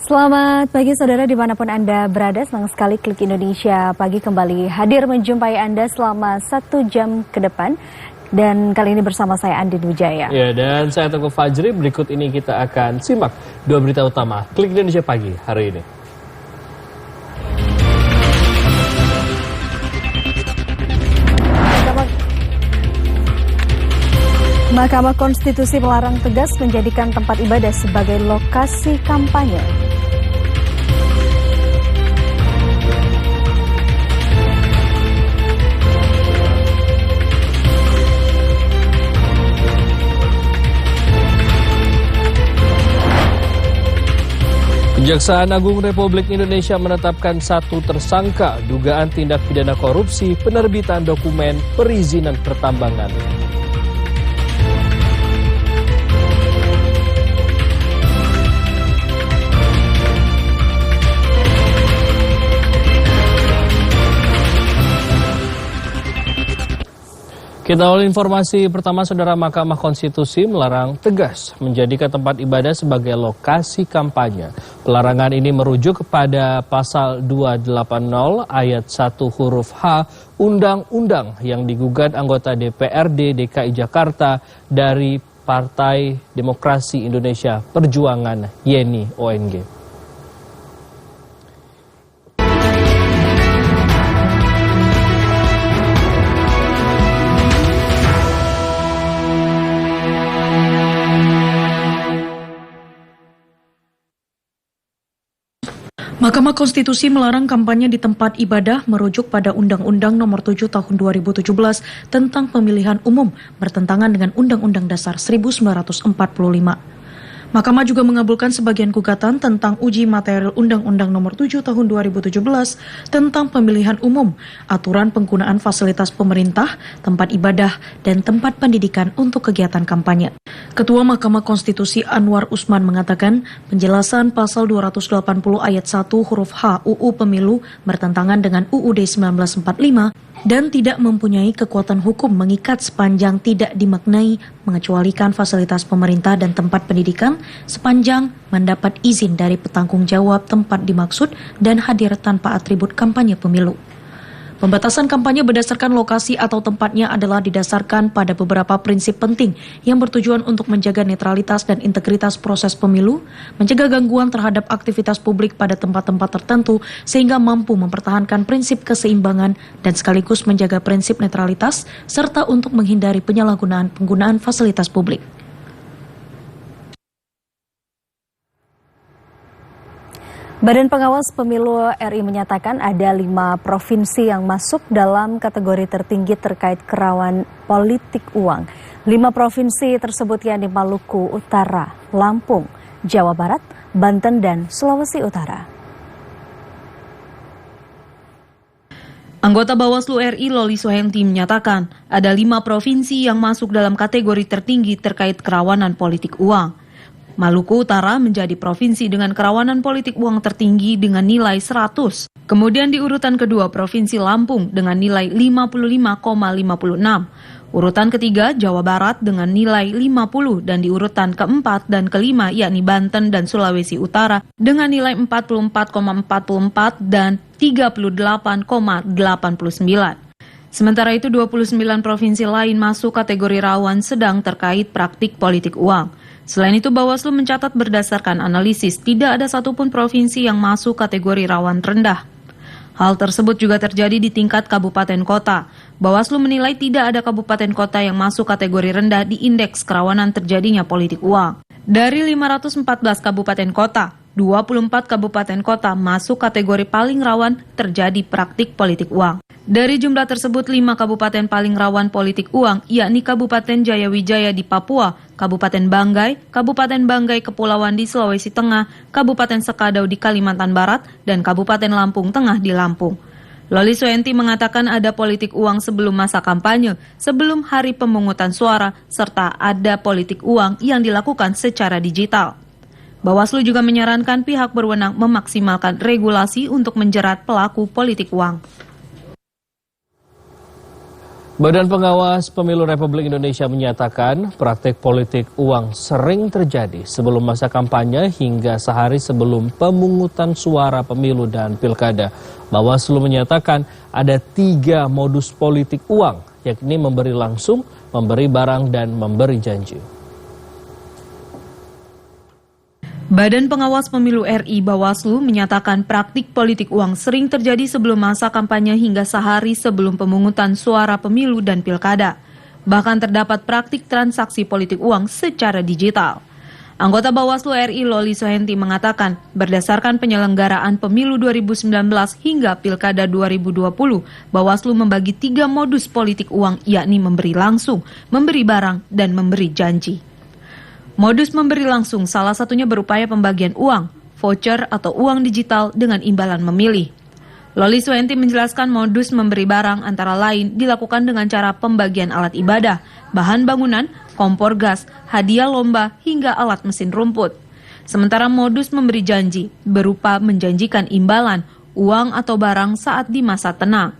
Selamat pagi saudara dimanapun Anda berada, senang sekali Klik Indonesia Pagi kembali hadir menjumpai Anda selama 1 jam ke depan. Dan kali ini bersama saya Andin Wijaya. Ya, dan saya Teguh Fajri. Berikut ini kita akan simak 2 berita utama Klik Indonesia Pagi hari ini. Mahkamah Konstitusi melarang tegas menjadikan tempat ibadah sebagai lokasi kampanye. Kejaksaan Agung Republik Indonesia menetapkan 1 tersangka dugaan tindak pidana korupsi penerbitan dokumen perizinan pertambangan. Kita awal informasi pertama, saudara. Mahkamah Konstitusi melarang tegas menjadikan tempat ibadah sebagai lokasi kampanye. Pelarangan ini merujuk kepada pasal 280 ayat 1 huruf H Undang-Undang yang digugat anggota DPRD DKI Jakarta dari Partai Demokrasi Indonesia Perjuangan Yeni ONG. Mahkamah Konstitusi melarang kampanye di tempat ibadah merujuk pada Undang-Undang Nomor 7 Tahun 2017 tentang pemilihan umum bertentangan dengan Undang-Undang Dasar 1945. Mahkamah juga mengabulkan sebagian gugatan tentang uji material Undang-Undang Nomor 7 Tahun 2017 tentang pemilihan umum, aturan penggunaan fasilitas pemerintah, tempat ibadah, dan tempat pendidikan untuk kegiatan kampanye. Ketua Mahkamah Konstitusi Anwar Usman mengatakan penjelasan pasal 280 ayat 1 huruf H UU Pemilu bertentangan dengan UUD 1945 dan tidak mempunyai kekuatan hukum mengikat sepanjang tidak dimaknai mengecualikan fasilitas pemerintah dan tempat pendidikan sepanjang mendapat izin dari petanggung jawab tempat dimaksud dan hadir tanpa atribut kampanye pemilu. Pembatasan kampanye berdasarkan lokasi atau tempatnya adalah didasarkan pada beberapa prinsip penting yang bertujuan untuk menjaga netralitas dan integritas proses pemilu, mencegah gangguan terhadap aktivitas publik pada tempat-tempat tertentu sehingga mampu mempertahankan prinsip keseimbangan dan sekaligus menjaga prinsip netralitas serta untuk menghindari penyalahgunaan penggunaan fasilitas publik. Badan Pengawas Pemilu RI menyatakan ada 5 provinsi yang masuk dalam kategori tertinggi terkait kerawanan politik uang. 5 provinsi tersebut yakni Maluku Utara, Lampung, Jawa Barat, Banten, dan Sulawesi Utara. Anggota Bawaslu RI Loli Suhenti menyatakan ada 5 provinsi yang masuk dalam kategori tertinggi terkait kerawanan politik uang. Maluku Utara menjadi provinsi dengan kerawanan politik uang tertinggi dengan nilai 100. Kemudian di urutan kedua Provinsi Lampung dengan nilai 55,56. Urutan ketiga Jawa Barat dengan nilai 50 dan di urutan keempat dan kelima yakni Banten dan Sulawesi Utara dengan nilai 44,44 dan 38,89. Sementara itu 29 provinsi lain masuk kategori rawan sedang terkait praktik politik uang. Selain itu, Bawaslu mencatat berdasarkan analisis tidak ada satupun provinsi yang masuk kategori rawan rendah. Hal tersebut juga terjadi di tingkat kabupaten kota. Bawaslu menilai tidak ada kabupaten kota yang masuk kategori rendah di indeks kerawanan terjadinya politik uang. Dari 514 kabupaten kota, 24 kabupaten kota masuk kategori paling rawan terjadi praktik politik uang. Dari jumlah tersebut, 5 kabupaten paling rawan politik uang, yakni Kabupaten Jayawijaya di Papua, Kabupaten Banggai Kepulauan di Sulawesi Tengah, Kabupaten Sekadau di Kalimantan Barat, dan Kabupaten Lampung Tengah di Lampung. Loli Suhenti mengatakan ada politik uang sebelum masa kampanye, sebelum hari pemungutan suara, serta ada politik uang yang dilakukan secara digital. Bawaslu juga menyarankan pihak berwenang memaksimalkan regulasi untuk menjerat pelaku politik uang. Badan Pengawas Pemilu Republik Indonesia menyatakan praktik politik uang sering terjadi sebelum masa kampanye hingga sehari sebelum pemungutan suara pemilu dan pilkada. Bawaslu menyatakan ada 3 modus politik uang, yakni memberi langsung, memberi barang, dan memberi janji. Badan Pengawas Pemilu RI Bawaslu menyatakan praktik politik uang sering terjadi sebelum masa kampanye hingga sehari sebelum pemungutan suara pemilu dan pilkada. Bahkan terdapat praktik transaksi politik uang secara digital. Anggota Bawaslu RI Loli Suhenti mengatakan, berdasarkan penyelenggaraan pemilu 2019 hingga pilkada 2020, Bawaslu membagi 3 modus politik uang, yakni memberi langsung, memberi barang, dan memberi janji. Modus memberi langsung salah satunya berupaya pembagian uang, voucher atau uang digital dengan imbalan memilih. Loli Suhenti menjelaskan modus memberi barang antara lain dilakukan dengan cara pembagian alat ibadah, bahan bangunan, kompor gas, hadiah lomba, hingga alat mesin rumput. Sementara modus memberi janji berupa menjanjikan imbalan, uang atau barang saat di masa tenang.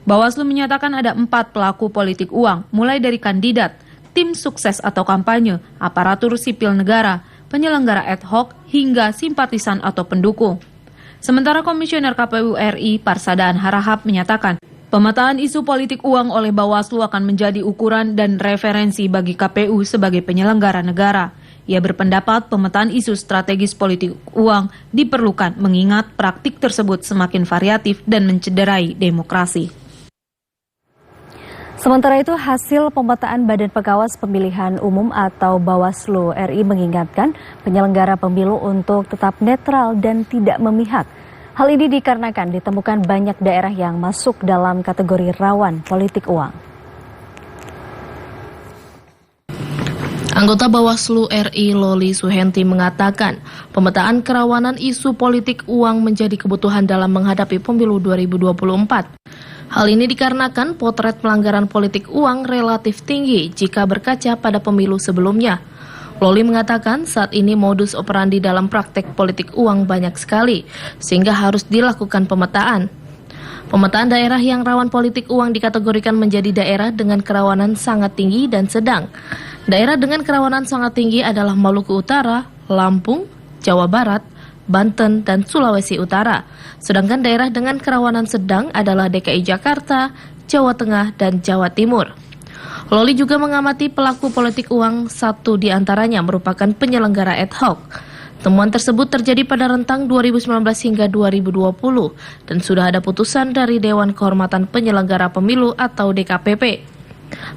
Bawaslu menyatakan ada 4 pelaku politik uang, mulai dari kandidat, tim sukses atau kampanye, aparatur sipil negara, penyelenggara ad hoc, hingga simpatisan atau pendukung. Sementara Komisioner KPU RI Parsadaan Harahap menyatakan, pemetaan isu politik uang oleh Bawaslu akan menjadi ukuran dan referensi bagi KPU sebagai penyelenggara negara. Ia berpendapat pemetaan isu strategis politik uang diperlukan mengingat praktik tersebut semakin variatif dan mencederai demokrasi. Sementara itu, hasil pemetaan Badan Pengawas Pemilihan Umum atau Bawaslu RI mengingatkan penyelenggara pemilu untuk tetap netral dan tidak memihak. Hal ini dikarenakan ditemukan banyak daerah yang masuk dalam kategori rawan politik uang. Anggota Bawaslu RI Loli Suhenti mengatakan, pemetaan kerawanan isu politik uang menjadi kebutuhan dalam menghadapi pemilu 2024. Hal ini dikarenakan potret pelanggaran politik uang relatif tinggi jika berkaca pada pemilu sebelumnya. Loli mengatakan saat ini modus operandi dalam praktek politik uang banyak sekali, sehingga harus dilakukan pemetaan. Pemetaan daerah yang rawan politik uang dikategorikan menjadi daerah dengan kerawanan sangat tinggi dan sedang. Daerah dengan kerawanan sangat tinggi adalah Maluku Utara, Lampung, Jawa Barat, Banten, dan Sulawesi Utara. Sedangkan daerah dengan kerawanan sedang adalah DKI Jakarta, Jawa Tengah, dan Jawa Timur. Loli juga mengamati pelaku politik uang, 1 diantaranya merupakan penyelenggara ad hoc. Temuan tersebut terjadi pada rentang 2019 hingga 2020 dan sudah ada putusan dari Dewan Kehormatan Penyelenggara Pemilu atau DKPP.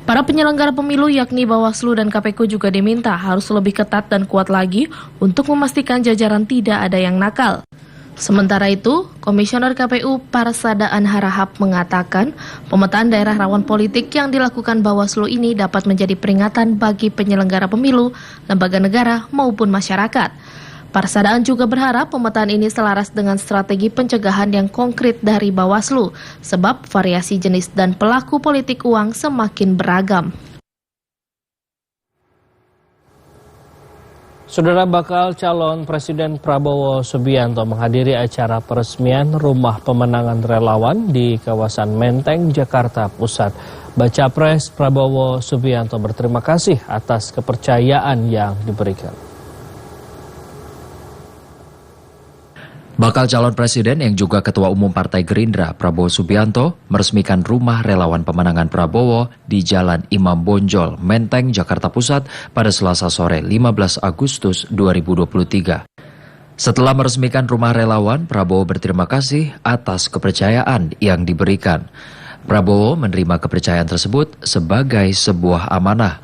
Para penyelenggara pemilu yakni Bawaslu dan KPK juga diminta harus lebih ketat dan kuat lagi untuk memastikan jajaran tidak ada yang nakal. Sementara itu, Komisioner KPU Parsadaan Harahap mengatakan pemetaan daerah rawan politik yang dilakukan Bawaslu ini dapat menjadi peringatan bagi penyelenggara pemilu, lembaga negara maupun masyarakat. Parsadaan juga berharap pemetaan ini selaras dengan strategi pencegahan yang konkret dari Bawaslu, sebab variasi jenis dan pelaku politik uang semakin beragam. Saudara bakal calon Presiden Prabowo Subianto menghadiri acara peresmian rumah pemenangan relawan di kawasan Menteng, Jakarta Pusat. Baca Pres Prabowo Subianto berterima kasih atas kepercayaan yang diberikan. Bakal calon presiden yang juga Ketua Umum Partai Gerindra Prabowo Subianto meresmikan rumah relawan pemenangan Prabowo di Jalan Imam Bonjol, Menteng, Jakarta Pusat pada Selasa sore 15 Agustus 2023. Setelah meresmikan rumah relawan, Prabowo berterima kasih atas kepercayaan yang diberikan. Prabowo menerima kepercayaan tersebut sebagai sebuah amanah.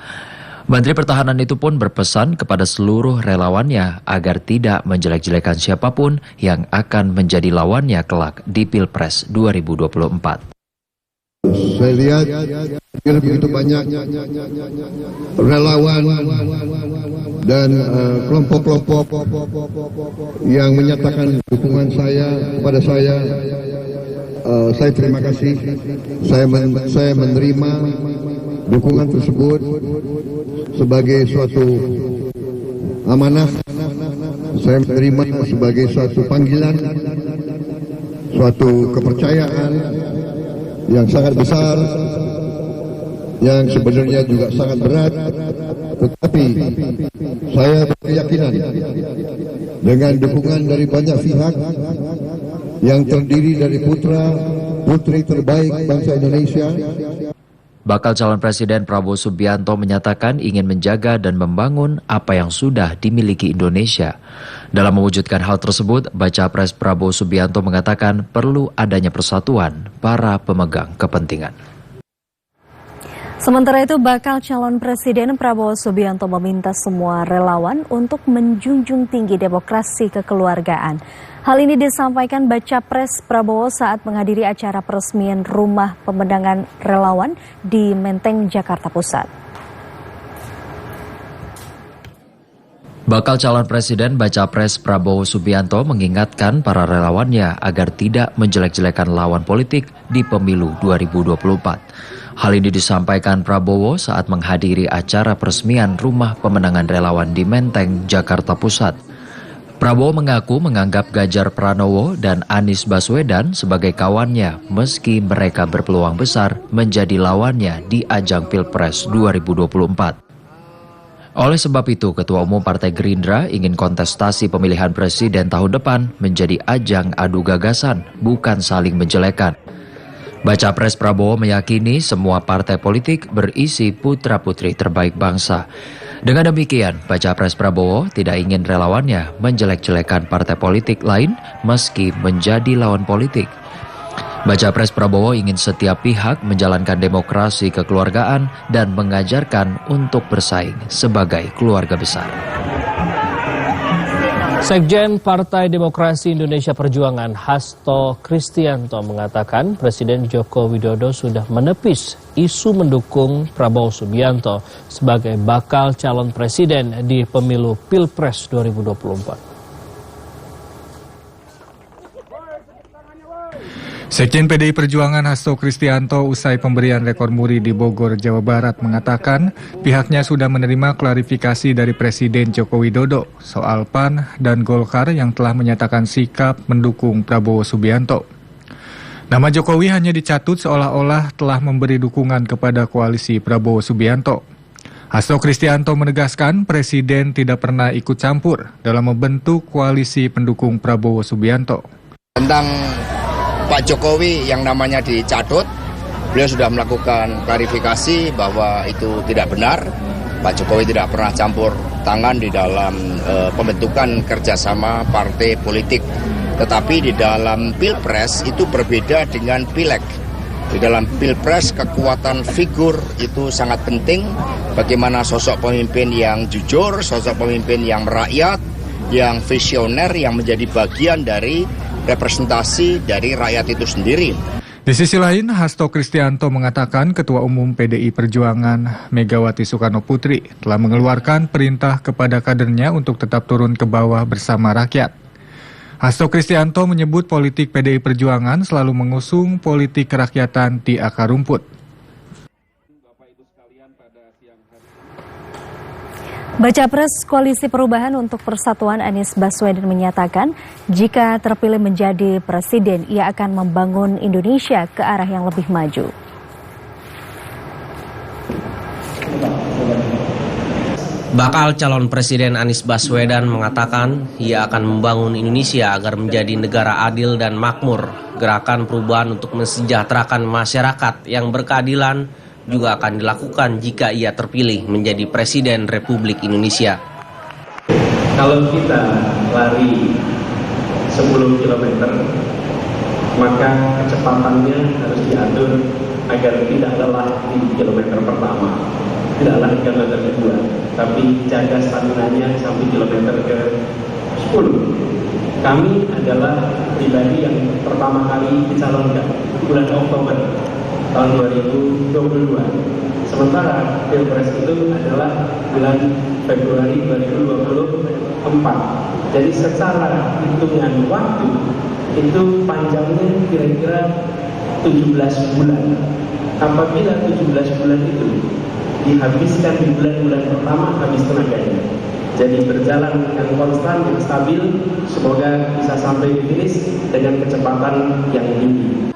Menteri Pertahanan itu pun berpesan kepada seluruh relawannya agar tidak menjelek-jelekan siapapun yang akan menjadi lawannya kelak di Pilpres 2024. Saya lihat begitu banyak relawan dan kelompok-kelompok yang menyatakan dukungan saya kepada saya. Saya terima kasih. Saya menerima dukungan tersebut sebagai suatu amanah. Saya menerima sebagai suatu panggilan, suatu kepercayaan yang sangat besar yang sebenarnya juga sangat berat, tetapi saya berkeyakinan dengan dukungan dari banyak pihak yang terdiri dari putra-putri terbaik bangsa Indonesia. Bakal calon Presiden Prabowo Subianto menyatakan ingin menjaga dan membangun apa yang sudah dimiliki Indonesia. Dalam mewujudkan hal tersebut, Baca Pres Prabowo Subianto mengatakan perlu adanya persatuan para pemegang kepentingan. Sementara itu, bakal calon Presiden Prabowo Subianto meminta semua relawan untuk menjunjung tinggi demokrasi kekeluargaan. Hal ini disampaikan Baca Pres Prabowo saat menghadiri acara peresmian Rumah Pemenangan Relawan di Menteng, Jakarta Pusat. Bakal calon Presiden Baca Pres Prabowo Subianto mengingatkan para relawannya agar tidak menjelek-jelekan lawan politik di pemilu 2024. Hal ini disampaikan Prabowo saat menghadiri acara peresmian Rumah Pemenangan Relawan di Menteng, Jakarta Pusat. Prabowo mengaku menganggap Ganjar Pranowo dan Anies Baswedan sebagai kawannya meski mereka berpeluang besar menjadi lawannya di ajang Pilpres 2024. Oleh sebab itu, Ketua Umum Partai Gerindra ingin kontestasi pemilihan presiden tahun depan menjadi ajang adu gagasan, bukan saling menjelekan. Baca Pres Prabowo meyakini semua partai politik berisi putra-putri terbaik bangsa. Dengan demikian, Baca Pres Prabowo tidak ingin relawannya menjelek-jelekan partai politik lain meski menjadi lawan politik. Baca Pres Prabowo ingin setiap pihak menjalankan demokrasi kekeluargaan dan mengajarkan untuk bersaing sebagai keluarga besar. Sekjen Partai Demokrasi Indonesia Perjuangan Hasto Kristianto mengatakan Presiden Joko Widodo sudah menepis isu mendukung Prabowo Subianto sebagai bakal calon presiden di pemilu Pilpres 2024. Sekjen PDI Perjuangan Hasto Kristianto usai pemberian rekor muri di Bogor, Jawa Barat mengatakan pihaknya sudah menerima klarifikasi dari Presiden Joko Widodo soal PAN dan Golkar yang telah menyatakan sikap mendukung Prabowo Subianto. Nama Jokowi hanya dicatut seolah-olah telah memberi dukungan kepada koalisi Prabowo Subianto. Hasto Kristianto menegaskan Presiden tidak pernah ikut campur dalam membentuk koalisi pendukung Prabowo Subianto. Tentang Pak Jokowi yang namanya dicatut, beliau sudah melakukan klarifikasi bahwa itu tidak benar. Pak Jokowi tidak pernah campur tangan di dalam pembentukan kerjasama partai politik. Tetapi di dalam Pilpres itu berbeda dengan Pileg. Di dalam Pilpres kekuatan figur itu sangat penting. Bagaimana sosok pemimpin yang jujur, sosok pemimpin yang merakyat, yang visioner, yang menjadi bagian dari representasi dari rakyat itu sendiri. Di sisi lain, Hasto Kristianto mengatakan Ketua Umum PDI Perjuangan Megawati Soekarno Putri telah mengeluarkan perintah kepada kadernya untuk tetap turun ke bawah bersama rakyat. Hasto Kristianto menyebut politik PDI Perjuangan selalu mengusung politik kerakyatan di akar rumput. Baca Pres Koalisi Perubahan untuk Persatuan Anies Baswedan menyatakan jika terpilih menjadi presiden, ia akan membangun Indonesia ke arah yang lebih maju. Bakal calon Presiden Anies Baswedan mengatakan ia akan membangun Indonesia agar menjadi negara adil dan makmur. Gerakan perubahan untuk mensejahterakan masyarakat yang berkeadilan juga akan dilakukan jika ia terpilih menjadi Presiden Republik Indonesia. Kalau kita lari 10 km, maka kecepatannya harus diatur agar tidak lelah di kilometer pertama, tidak lelah di kilometer kedua, tapi jaga stamina-nya sampai kilometer ke 10. Kami adalah pribadi yang pertama kali dicalonkan bulan Oktober tahun 2022. Sementara Pilpres itu adalah bulan Februari 2024. Jadi secara hitungan waktu itu panjangnya kira-kira 17 bulan. Apabila 17 bulan itu dihabiskan di bulan-bulan pertama, habis tenaganya. Jadi berjalan dengan konstan, yang stabil, semoga bisa sampai di finish dengan kecepatan yang tinggi.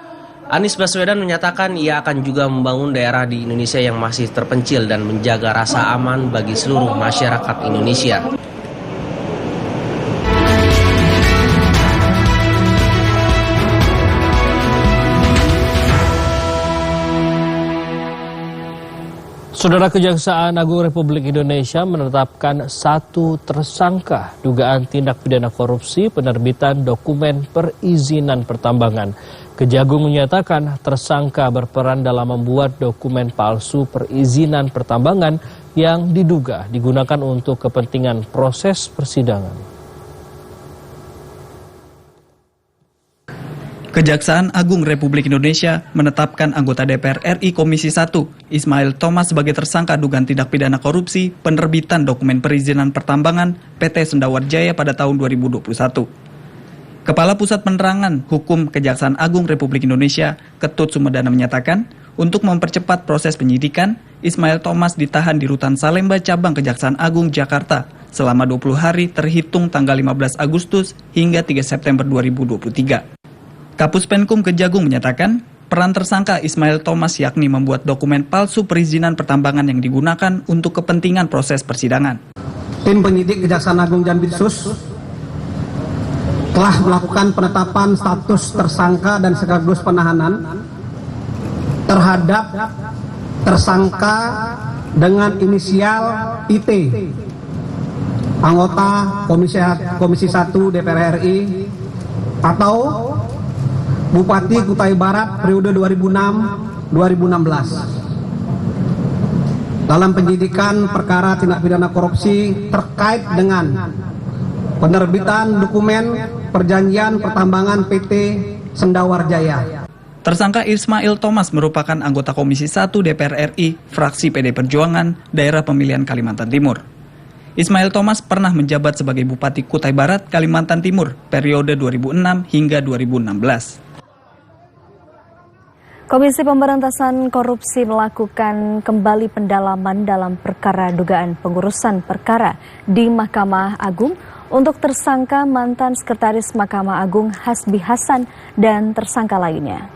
Anies Baswedan menyatakan ia akan juga membangun daerah di Indonesia yang masih terpencil dan menjaga rasa aman bagi seluruh masyarakat Indonesia. Saudara, Kejaksaan Agung Republik Indonesia menetapkan 1 tersangka dugaan tindak pidana korupsi penerbitan dokumen perizinan pertambangan. Kejagung menyatakan tersangka berperan dalam membuat dokumen palsu perizinan pertambangan yang diduga digunakan untuk kepentingan proses persidangan. Kejaksaan Agung Republik Indonesia menetapkan anggota DPR RI Komisi 1, Ismail Thomas sebagai tersangka dugaan tindak pidana korupsi penerbitan dokumen perizinan pertambangan PT Sendawar Jaya pada tahun 2021. Kepala Pusat Penerangan Hukum Kejaksaan Agung Republik Indonesia, Ketut Sumedana menyatakan, untuk mempercepat proses penyidikan, Ismail Thomas ditahan di Rutan Salemba Cabang Kejaksaan Agung Jakarta selama 20 hari terhitung tanggal 15 Agustus hingga 3 September 2023. Kapus Penkum Kejagung menyatakan, peran tersangka Ismail Thomas yakni membuat dokumen palsu perizinan pertambangan yang digunakan untuk kepentingan proses persidangan. Tim penyidik Kejaksaan Agung Jambi-Sus telah melakukan penetapan status tersangka dan sekaligus penahanan terhadap tersangka dengan inisial IT, anggota Komisi 1 DPR RI atau Bupati Kutai Barat periode 2006-2016 dalam penyidikan perkara tindak pidana korupsi terkait dengan penerbitan dokumen perjanjian pertambangan PT Sendawar Jaya. Tersangka Ismail Thomas merupakan anggota Komisi 1 DPR RI, fraksi PD Perjuangan, daerah pemilihan Kalimantan Timur. Ismail Thomas pernah menjabat sebagai Bupati Kutai Barat, Kalimantan Timur, periode 2006 hingga 2016. Komisi Pemberantasan Korupsi melakukan kembali pendalaman dalam perkara dugaan pengurusan perkara di Mahkamah Agung untuk tersangka mantan Sekretaris Mahkamah Agung Hasbi Hasan dan tersangka lainnya.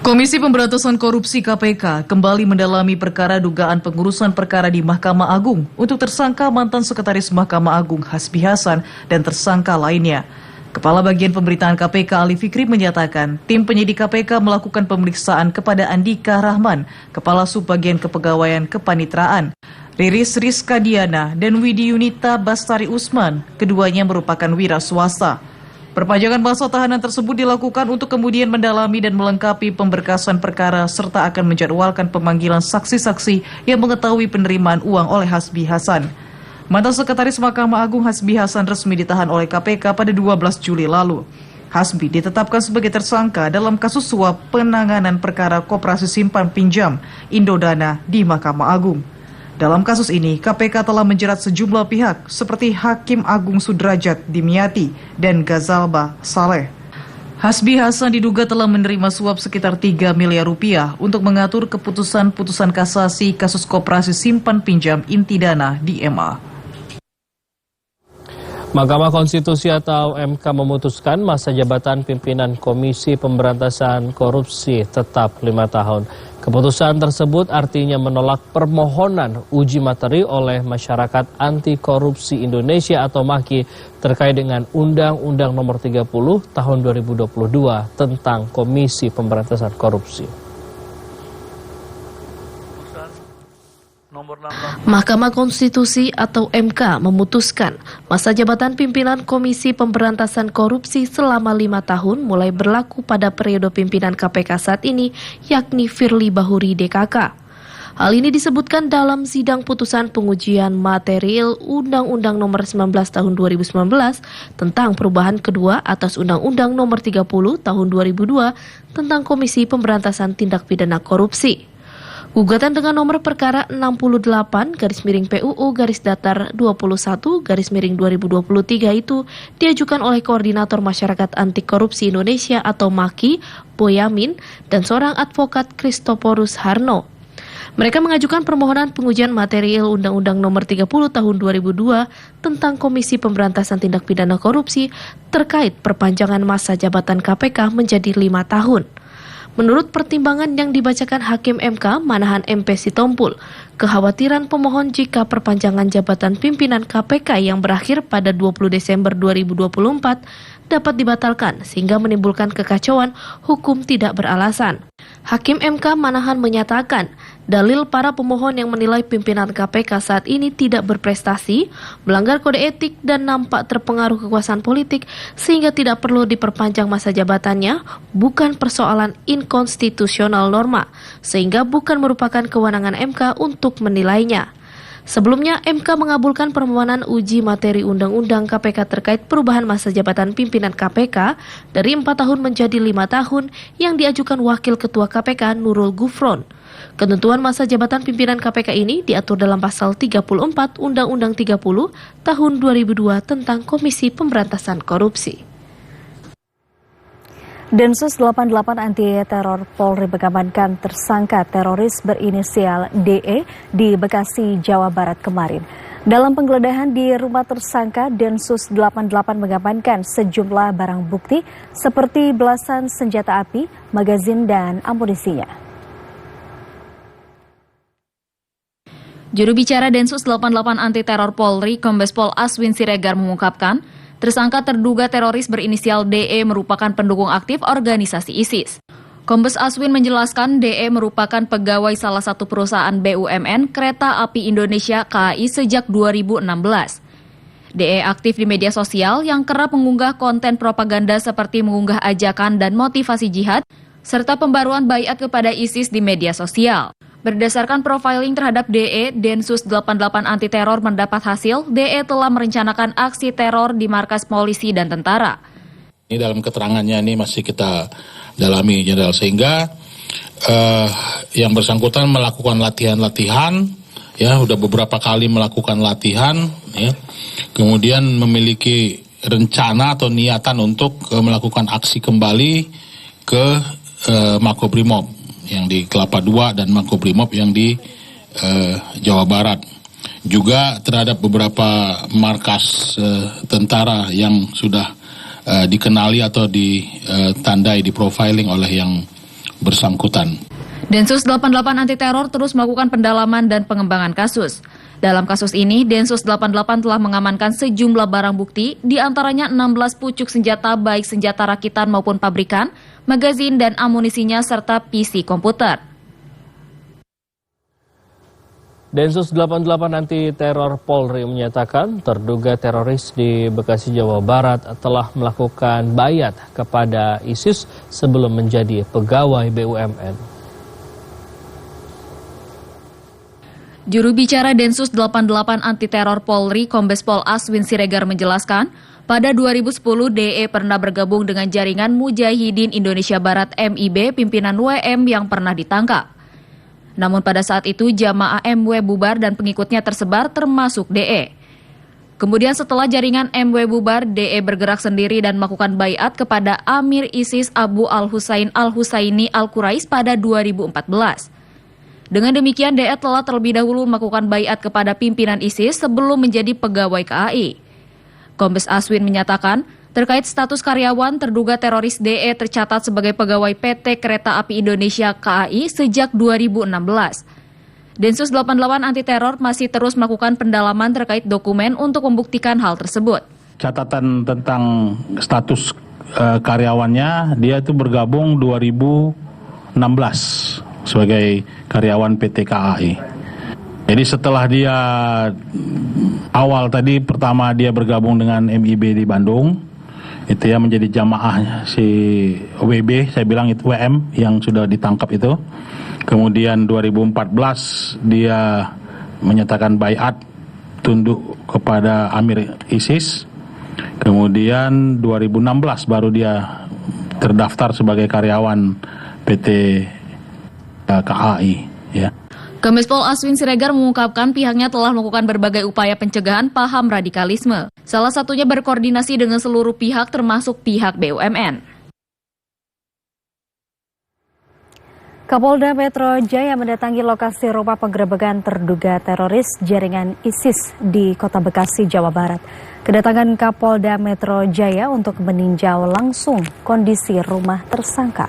Komisi Pemberantasan Korupsi KPK kembali mendalami perkara dugaan pengurusan perkara di Mahkamah Agung untuk tersangka mantan Sekretaris Mahkamah Agung Hasbi Hasan dan tersangka lainnya. Kepala Bagian Pemberitaan KPK Ali Fikri menyatakan tim penyidik KPK melakukan pemeriksaan kepada Andika Rahman, Kepala Subbagian Kepegawaian Kepanitraan, Riris Rizka Diana, dan Widi Yunita Bastari Usman. Keduanya merupakan wira swasta. Perpanjangan masa tahanan tersebut dilakukan untuk kemudian mendalami dan melengkapi pemberkasan perkara serta akan menjadwalkan pemanggilan saksi-saksi yang mengetahui penerimaan uang oleh Hasbi Hasan. Mantan Sekretaris Mahkamah Agung Hasbi Hasan resmi ditahan oleh KPK pada 12 Juli lalu. Hasbi ditetapkan sebagai tersangka dalam kasus suap penanganan perkara Koperasi Simpan Pinjam Indodana di Mahkamah Agung. Dalam kasus ini, KPK telah menjerat sejumlah pihak seperti Hakim Agung Sudrajat Dimyati dan Gazalba Saleh. Hasbi Hasan diduga telah menerima suap sekitar 3 miliar rupiah untuk mengatur keputusan-putusan kasasi kasus Koperasi Simpan Pinjam Intidana di MA. Mahkamah Konstitusi atau MK memutuskan masa jabatan pimpinan Komisi Pemberantasan Korupsi tetap 5 tahun. Keputusan tersebut artinya menolak permohonan uji materi oleh Masyarakat Anti Korupsi Indonesia atau MAKI terkait dengan Undang-Undang Nomor 30 Tahun 2022 tentang Komisi Pemberantasan Korupsi. Mahkamah Konstitusi atau MK memutuskan masa jabatan pimpinan Komisi Pemberantasan Korupsi selama 5 tahun mulai berlaku pada periode pimpinan KPK saat ini, yakni Firly Bahuri DKK. Hal ini disebutkan dalam sidang putusan pengujian material Undang-Undang Nomor 19 Tahun 2019 tentang perubahan kedua atas Undang-Undang Nomor 30 Tahun 2002 tentang Komisi Pemberantasan Tindak Pidana Korupsi. Gugatan dengan nomor perkara 68-PU-21-2023 itu diajukan oleh Koordinator Masyarakat Anti Korupsi Indonesia atau MAKI, Boyamin, dan seorang advokat Christoporus Harno. Mereka mengajukan permohonan pengujian material Undang-Undang Nomor 30 Tahun 2002 tentang Komisi Pemberantasan Tindak Pidana Korupsi terkait perpanjangan masa jabatan KPK menjadi 5 tahun. Menurut pertimbangan yang dibacakan Hakim MK Manahan MP Sitompul, kekhawatiran pemohon jika perpanjangan jabatan pimpinan KPK yang berakhir pada 20 Desember 2024 dapat dibatalkan sehingga menimbulkan kekacauan hukum tidak beralasan. Hakim MK Manahan menyatakan, dalil para pemohon yang menilai pimpinan KPK saat ini tidak berprestasi, melanggar kode etik dan nampak terpengaruh kekuasaan politik sehingga tidak perlu diperpanjang masa jabatannya bukan persoalan inkonstitusional norma, sehingga bukan merupakan kewenangan MK untuk menilainya. Sebelumnya, MK mengabulkan permohonan uji materi Undang-Undang KPK terkait perubahan masa jabatan pimpinan KPK dari 4 tahun menjadi 5 tahun yang diajukan Wakil Ketua KPK Nurul Gufron. Ketentuan masa jabatan pimpinan KPK ini diatur dalam pasal 34 Undang-Undang 30 tahun 2002 tentang Komisi Pemberantasan Korupsi. Densus 88 Anti Teror Polri mengamankan tersangka teroris berinisial DE di Bekasi, Jawa Barat kemarin. Dalam penggeledahan di rumah tersangka, Densus 88 mengamankan sejumlah barang bukti seperti belasan senjata api, magazin, dan amunisinya. Juru bicara Densus 88 Anti Teror Polri, Kombes Pol Aswin Siregar mengungkapkan, tersangka terduga teroris berinisial DE merupakan pendukung aktif organisasi ISIS. Kombes Aswin menjelaskan DE merupakan pegawai salah satu perusahaan BUMN Kereta Api Indonesia KAI sejak 2016. DE aktif di media sosial yang kerap mengunggah konten propaganda seperti mengunggah ajakan dan motivasi jihad, serta pembaruan baiat kepada ISIS di media sosial. Berdasarkan profiling terhadap DE, Densus 88 Anti Teror mendapat hasil DE telah merencanakan aksi teror di markas polisi dan tentara. Ini dalam keterangannya ini masih kita dalami, Jenderal, sehingga yang bersangkutan melakukan latihan-latihan, ya, udah beberapa kali melakukan latihan, ya, kemudian memiliki rencana atau niatan untuk melakukan aksi kembali ke Makobrimob yang di Kelapa II dan Makobrimob yang di Jawa Barat. Juga terhadap beberapa markas tentara yang sudah dikenali atau ditandai, di profiling oleh yang bersangkutan. Densus 88 Anti Teror terus melakukan pendalaman dan pengembangan kasus. Dalam kasus ini, Densus 88 telah mengamankan sejumlah barang bukti, di antaranya 16 pucuk senjata baik senjata rakitan maupun pabrikan, magazin dan amunisinya serta PC komputer. Densus 88 Anti Teror Polri menyatakan terduga teroris di Bekasi, Jawa Barat telah melakukan baiat kepada ISIS sebelum menjadi pegawai BUMN. Juru bicara Densus 88 Anti Teror Polri, Kombes Pol Aswin Siregar menjelaskan, pada 2010 DE pernah bergabung dengan jaringan Mujahidin Indonesia Barat MIB pimpinan WM yang pernah ditangkap. Namun pada saat itu jamaah MW bubar dan pengikutnya tersebar termasuk DE. Kemudian setelah jaringan MW bubar, DE bergerak sendiri dan melakukan baiat kepada Amir ISIS Abu Al-Husain Al-Husaini Al-Quraish pada 2014. Dengan demikian, DE telah terlebih dahulu melakukan baiat kepada pimpinan ISIS sebelum menjadi pegawai KAI. Kombes Aswin menyatakan, terkait status karyawan, terduga teroris DE tercatat sebagai pegawai PT Kereta Api Indonesia KAI sejak 2016. Densus 88 Anti Teror masih terus melakukan pendalaman terkait dokumen untuk membuktikan hal tersebut. Catatan tentang status karyawannya, dia itu bergabung 2016 sebagai karyawan PT KAI. Jadi setelah dia awal tadi pertama dia bergabung dengan MIB di Bandung, itu ya menjadi jamaah si WB, saya bilang itu WM yang sudah ditangkap itu. Kemudian 2014 dia menyatakan baiat tunduk kepada Amir ISIS. Kemudian 2016 baru dia terdaftar sebagai karyawan PT KAI, ya. Kombes Pol Aswin Siregar mengungkapkan pihaknya telah melakukan berbagai upaya pencegahan paham radikalisme. Salah satunya berkoordinasi dengan seluruh pihak termasuk pihak BUMN. Kapolda Metro Jaya mendatangi lokasi rumah penggerebekan terduga teroris jaringan ISIS di Kota Bekasi, Jawa Barat. Kedatangan Kapolda Metro Jaya untuk meninjau langsung kondisi rumah tersangka.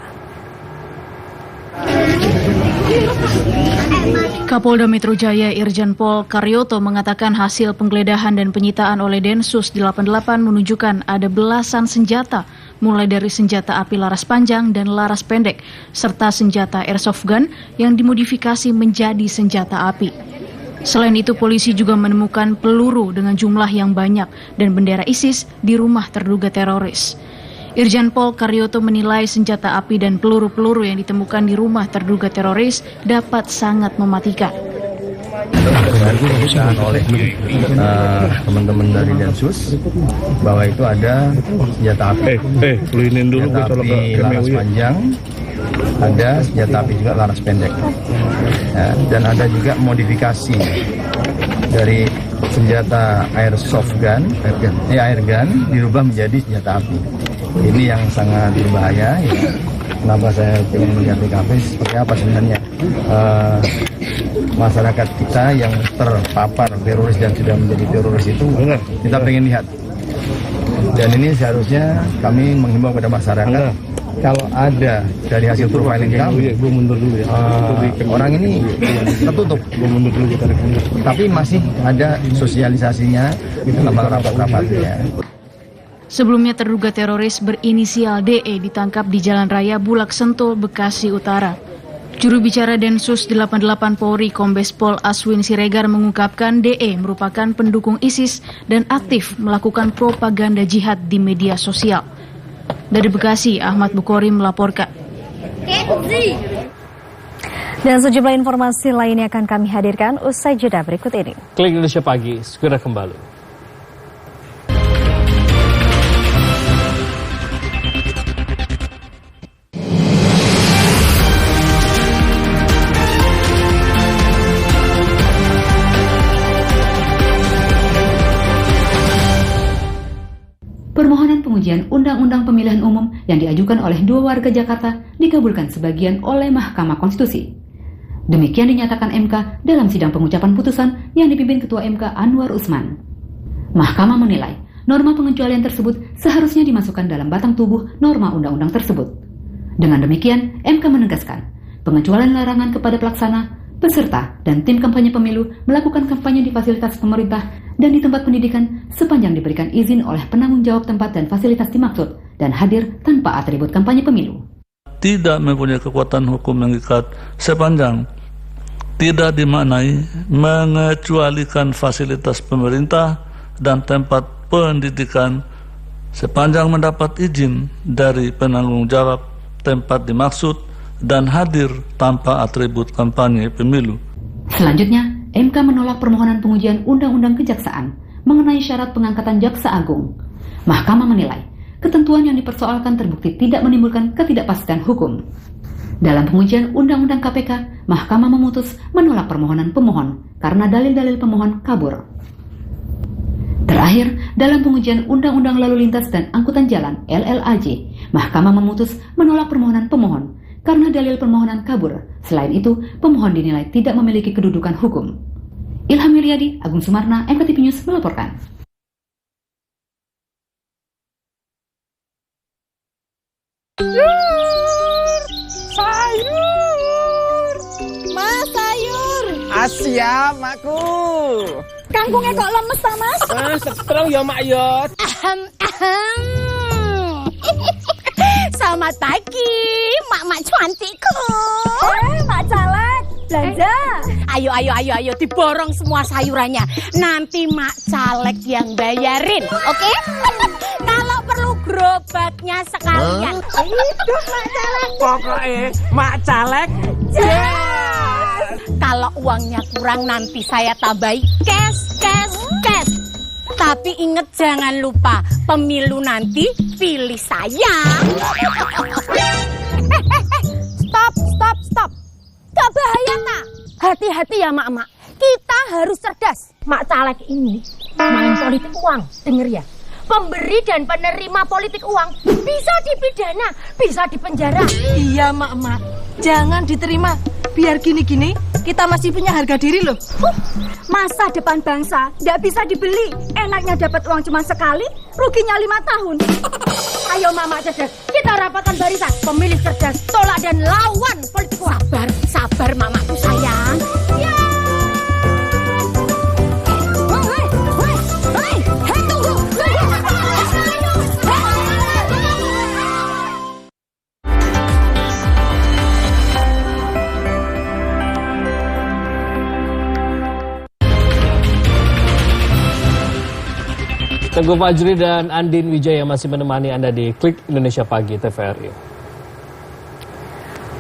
Kapolda Metro Jaya Irjen Pol Karyoto mengatakan hasil penggeledahan dan penyitaan oleh Densus 88 menunjukkan ada belasan senjata, mulai dari senjata api laras panjang dan laras pendek, serta senjata airsoft gun yang dimodifikasi menjadi senjata api. Selain itu, polisi juga menemukan peluru dengan jumlah yang banyak dan bendera ISIS di rumah terduga teroris. Irjen Pol Karyoto menilai senjata api dan peluru-peluru yang ditemukan di rumah terduga teroris dapat sangat mematikan. Pemeriksaan oleh teman-teman dari Densus bahwa itu ada senjata api, senjata api laras panjang, ada senjata api juga laras pendek, ya, dan ada juga modifikasi dari senjata airsoft gun, air gun dirubah menjadi senjata api. Ini yang sangat berbahaya. Ya. Kenapa saya ingin melihat TKP seperti apa sebenarnya masyarakat kita yang terpapar teroris dan sudah menjadi teroris itu kita pengen lihat. Dan ini seharusnya kami menghimbau kepada masyarakat kalau ada dari hasil profiling kami orang ini tertutup, tapi masih ada sosialisasinya dalam rapat-rapatnya. Sebelumnya terduga teroris berinisial DE ditangkap di Jalan Raya Bulak Sentul, Bekasi Utara. Juru bicara Densus 88 Polri Kombes Pol Aswin Siregar mengungkapkan DE merupakan pendukung ISIS dan aktif melakukan propaganda jihad di media sosial. Dari Bekasi, Ahmad Bukhari melaporkan. Dan sejumlah informasi lainnya akan kami hadirkan usai jeda berikut ini. Klik Indonesia Pagi, segera kembali. Permohonan pengujian Undang-Undang Pemilihan Umum yang diajukan oleh 2 warga Jakarta dikabulkan sebagian oleh Mahkamah Konstitusi. Demikian dinyatakan MK dalam sidang pengucapan putusan yang dipimpin Ketua MK Anwar Usman. Mahkamah menilai norma pengecualian tersebut seharusnya dimasukkan dalam batang tubuh norma undang-undang tersebut. Dengan demikian, MK menegaskan pengecualian larangan kepada pelaksana, peserta, dan tim kampanye pemilu melakukan kampanye di fasilitas pemerintah dan di tempat pendidikan sepanjang diberikan izin oleh penanggung jawab tempat dan fasilitas dimaksud dan hadir tanpa atribut kampanye pemilu. Tidak mempunyai kekuatan hukum yang mengikat sepanjang tidak dimaknai mengecualikan fasilitas pemerintah dan tempat pendidikan sepanjang mendapat izin dari penanggung jawab tempat dimaksud dan hadir tanpa atribut kampanye pemilu. Selanjutnya, MK menolak permohonan pengujian Undang-Undang Kejaksaan mengenai syarat pengangkatan Jaksa Agung. Mahkamah menilai ketentuan yang dipersoalkan terbukti tidak menimbulkan ketidakpastian hukum. Dalam pengujian Undang-Undang KPK, Mahkamah memutus menolak permohonan pemohon karena dalil-dalil pemohon kabur. Terakhir, dalam pengujian Undang-Undang Lalu Lintas dan Angkutan Jalan (LLAJ), Mahkamah memutus menolak permohonan pemohon karena dalil permohonan kabur. Selain itu, pemohon dinilai tidak memiliki kedudukan hukum. Ilham Wiryadi, Agung Sumarna, MKTV News melaporkan. Sayur, Mas sayur. Siap, Makku. Kangkungnya kok lemes ta, Mas? Setrong ya, Mak ya. Selamat pagi, mak-mak cantikku. Mak caleg, belanja. Ayo, diborong semua sayurannya. Nanti mak caleg yang bayarin, oke? Kalau perlu gerobaknya sekalian. Itu mak caleg. Pokoknya mak caleg. Yes. Kalau uangnya kurang nanti saya tambahi cash. Tapi inget jangan lupa pemilu nanti pilih saya. Stop. Gak bahaya tak? Hati-hati ya mak-mak. Kita harus cerdas. Mak caleg ini main politik uang. Denger ya. Pemberi dan penerima politik uang bisa dipidana, bisa dipenjara. Iya mak-mak. Jangan diterima. Biar gini-gini, kita masih punya harga diri loh. Masa depan bangsa nggak bisa dibeli. Enaknya dapat uang cuma sekali, ruginya 5 tahun. Ayo Mama cerdas, kita rapatkan barisan. Pemilih cerdas, tolak dan lawan politik uang. Sabar, sabar Mamaku sayang. Ya. Teguh Fajri dan Andin Wijaya masih menemani Anda di Klik Indonesia Pagi TVRI.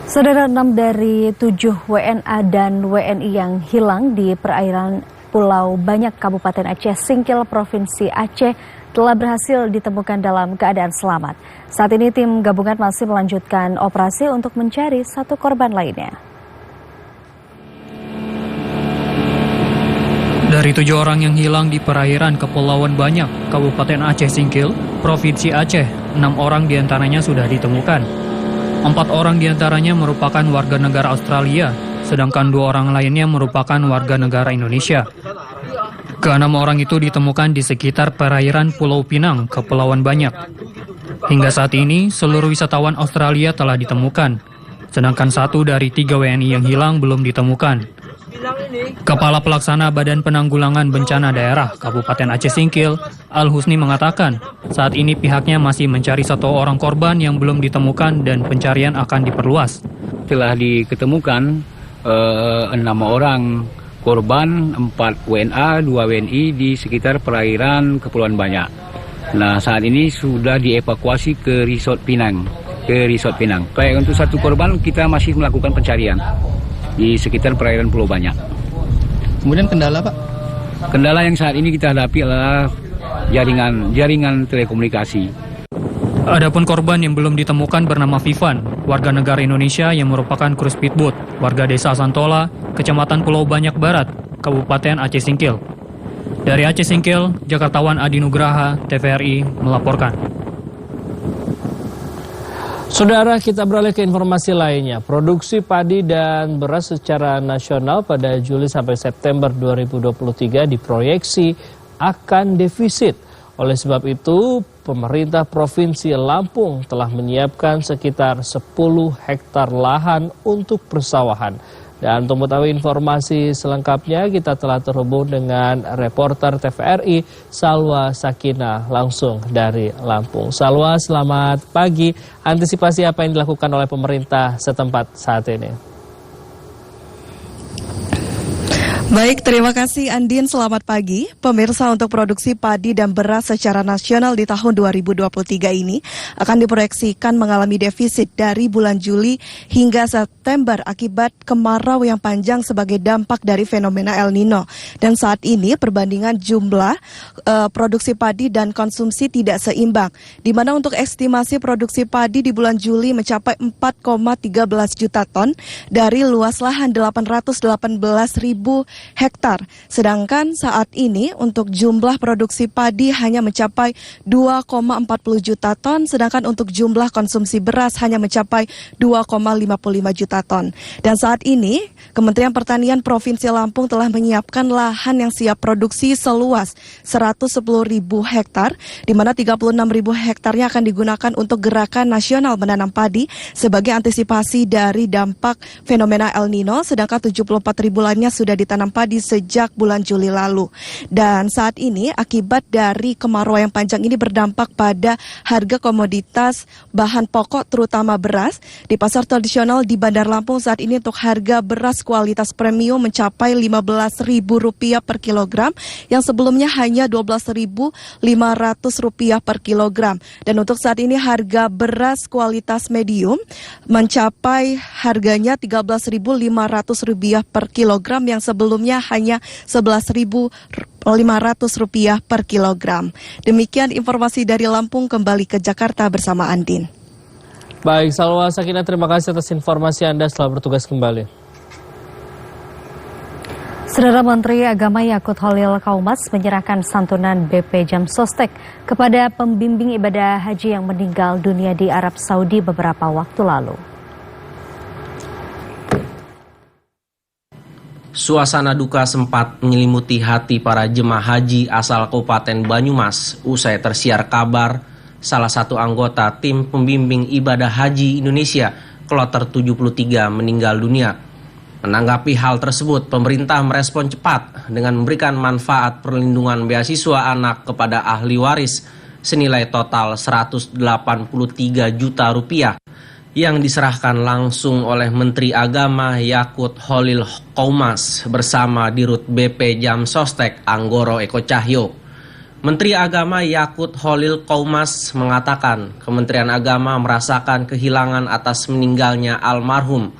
Saudara, 6 dari 7 WNA dan WNI yang hilang di perairan Pulau Banyak Kabupaten Aceh Singkil Provinsi Aceh telah berhasil ditemukan dalam keadaan selamat. Saat ini tim gabungan masih melanjutkan operasi untuk mencari 1 korban lainnya. Dari 7 orang yang hilang di perairan Kepulauan Banyak, Kabupaten Aceh Singkil, Provinsi Aceh, 6 orang diantaranya sudah ditemukan. 4 orang diantaranya merupakan warga negara Australia, sedangkan 2 orang lainnya merupakan warga negara Indonesia. Ke-6 orang itu ditemukan di sekitar perairan Pulau Pinang, Kepulauan Banyak. Hingga saat ini, seluruh wisatawan Australia telah ditemukan, sedangkan 1 dari 3 WNI yang hilang belum ditemukan. Kepala Pelaksana Badan Penanggulangan Bencana Daerah Kabupaten Aceh Singkil, Al Husni mengatakan, saat ini pihaknya masih mencari 1 orang korban yang belum ditemukan dan pencarian akan diperluas. Telah diketemukan 6 orang korban, 4 WNA, 2 WNI di sekitar perairan Kepulauan Banyak. Nah, saat ini sudah dievakuasi ke Resort Pinang. Baik, untuk 1 korban kita masih melakukan pencarian di sekitar perairan Pulau Banyak. Kemudian kendala, Pak? Kendala yang saat ini kita hadapi adalah jaringan telekomunikasi. Adapun korban yang belum ditemukan bernama Vivan, warga negara Indonesia yang merupakan kru speedboat, warga desa Santola, Kecamatan Pulau Banyak Barat, Kabupaten Aceh Singkil. Dari Aceh Singkil, Jakartawan Adi Nugraha, TVRI melaporkan. Saudara, kita beralih ke informasi lainnya. Produksi padi dan beras secara nasional pada Juli sampai September 2023 diproyeksi akan defisit. Oleh sebab itu, pemerintah Provinsi Lampung telah menyiapkan sekitar 10 hektar lahan untuk persawahan. Dan untuk mengetahui informasi selengkapnya, kita telah terhubung dengan reporter TVRI Salwa Sakinah langsung dari Lampung. Salwa, selamat pagi. Antisipasi apa yang dilakukan oleh pemerintah setempat saat ini? Baik, terima kasih Andin, selamat pagi. Pemirsa, untuk produksi padi dan beras secara nasional di tahun 2023 ini akan diproyeksikan mengalami defisit dari bulan Juli hingga September akibat kemarau yang panjang sebagai dampak dari fenomena El Nino. Dan saat ini perbandingan jumlah produksi padi dan konsumsi tidak seimbang, di mana untuk estimasi produksi padi di bulan Juli mencapai 4,13 juta ton dari luas lahan 818.000 hektar. Sedangkan saat ini untuk jumlah produksi padi hanya mencapai 2,40 juta ton, sedangkan untuk jumlah konsumsi beras hanya mencapai 2,55 juta ton. Dan saat ini Kementerian Pertanian Provinsi Lampung telah menyiapkan lahan yang siap produksi seluas 110.000 hektar, di mana 36.000 hektarnya akan digunakan untuk gerakan nasional menanam padi sebagai antisipasi dari dampak fenomena El Nino, sedangkan 74.000 lainnya sudah ditanam padi sejak bulan Juli lalu. Dan saat ini akibat dari kemarau yang panjang ini berdampak pada harga komoditas bahan pokok terutama beras di pasar tradisional di Bandar Lampung. Saat ini untuk harga beras kualitas premium mencapai Rp15.000 per kilogram yang sebelumnya hanya Rp12.500 per kilogram. Dan untuk saat ini harga beras kualitas medium mencapai harganya Rp13.500 per kilogram yang sebelumnya hanya Rp11.500 per kilogram. Demikian informasi dari Lampung, kembali ke Jakarta bersama Andin. Baik, Salwa Sakinah, terima kasih atas informasi Anda, selamat bertugas kembali. Saudara, Menteri Agama Yakut Holil Kaumas menyerahkan santunan BP Jam Sostek kepada pembimbing ibadah haji yang meninggal dunia di Arab Saudi beberapa waktu lalu. Suasana duka sempat menyelimuti hati para jemaah haji asal Kabupaten Banyumas usai tersiar kabar salah satu anggota tim pembimbing ibadah haji Indonesia Kloter 73 meninggal dunia. Menanggapi hal tersebut, pemerintah merespon cepat dengan memberikan manfaat perlindungan beasiswa anak kepada ahli waris senilai total 183 juta rupiah yang diserahkan langsung oleh Menteri Agama Yakut Holil Qoumas bersama Dirut BP Jamsostek Anggoro Eko Cahyo. Menteri Agama Yakut Holil Qoumas mengatakan Kementerian Agama merasakan kehilangan atas meninggalnya almarhum.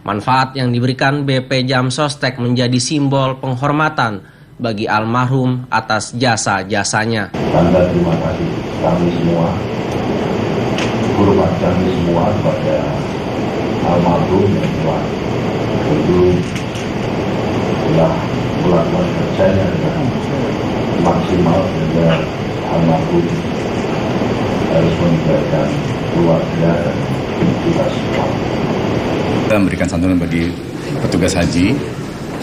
Manfaat yang diberikan BP Jamsostek menjadi simbol penghormatan bagi almarhum atas jasa-jasanya. Tanda terima kasih kami semua, hormat kami semua kepada almarhum yang telah telah melakukan kerjanya dengan maksimal sehingga almarhum harus meninggalkan keluarga dan kita semua. Kita memberikan santunan bagi petugas haji.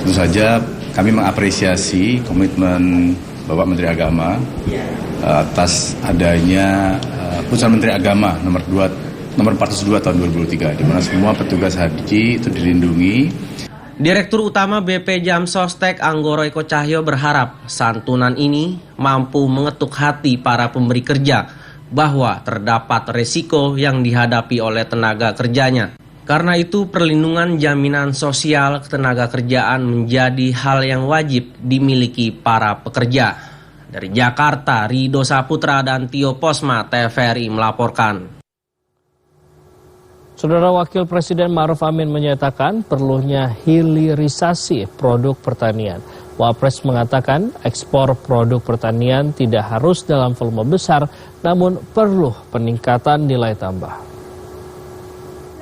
Tentu saja kami mengapresiasi komitmen Bapak Menteri Agama atas adanya Putusan Menteri Agama nomor 402 tahun 2023 di mana semua petugas haji itu dilindungi. Direktur Utama BP Jamsostek Anggoro Eko Cahyo berharap santunan ini mampu mengetuk hati para pemberi kerja bahwa terdapat resiko yang dihadapi oleh tenaga kerjanya. Karena itu perlindungan jaminan sosial ketenaga kerjaan menjadi hal yang wajib dimiliki para pekerja. Dari Jakarta, Rido Saputra dan Tio Posma, TVRI melaporkan. Saudara Wakil Presiden Ma'ruf Amin menyatakan perlunya hilirisasi produk pertanian. Wapres mengatakan ekspor produk pertanian tidak harus dalam volume besar, namun perlu peningkatan nilai tambah.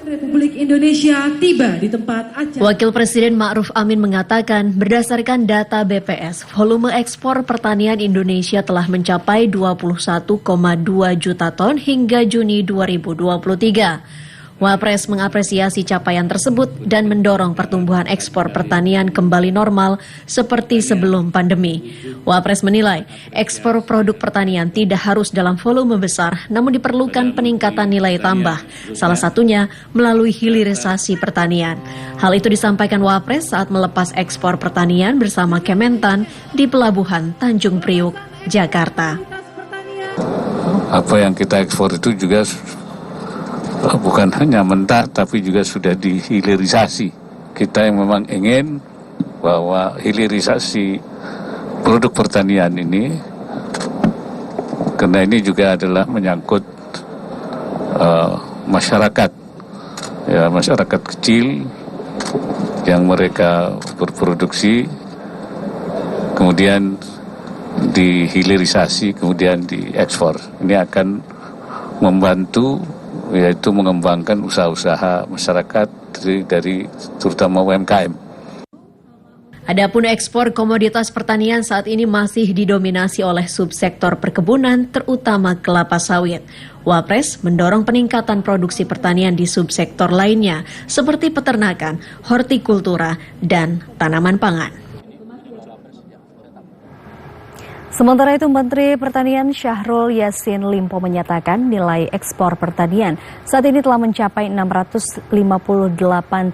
Republik Indonesia tiba di tempat acara. Wakil Presiden Ma'ruf Amin mengatakan berdasarkan data BPS, volume ekspor pertanian Indonesia telah mencapai 21,2 juta ton hingga Juni 2023. Wapres mengapresiasi capaian tersebut dan mendorong pertumbuhan ekspor pertanian kembali normal seperti sebelum pandemi. Wapres menilai ekspor produk pertanian tidak harus dalam volume besar, namun diperlukan peningkatan nilai tambah, salah satunya melalui hilirisasi pertanian. Hal itu disampaikan Wapres saat melepas ekspor pertanian bersama Kementan di Pelabuhan Tanjung Priuk, Jakarta. Apa yang kita ekspor itu juga bukan hanya mentah, tapi juga sudah dihilirisasi. Kita yang memang ingin bahwa hilirisasi produk pertanian ini, karena ini juga adalah menyangkut masyarakat, ya masyarakat kecil yang mereka berproduksi, kemudian dihilirisasi, kemudian diekspor. Ini akan membantu yaitu mengembangkan usaha-usaha masyarakat dari terutama UMKM. Adapun ekspor komoditas pertanian saat ini masih didominasi oleh subsektor perkebunan, terutama kelapa sawit. Wapres mendorong peningkatan produksi pertanian di subsektor lainnya, seperti peternakan, hortikultura, dan tanaman pangan. Sementara itu, Menteri Pertanian Syahrul Yassin Limpo menyatakan nilai ekspor pertanian saat ini telah mencapai 658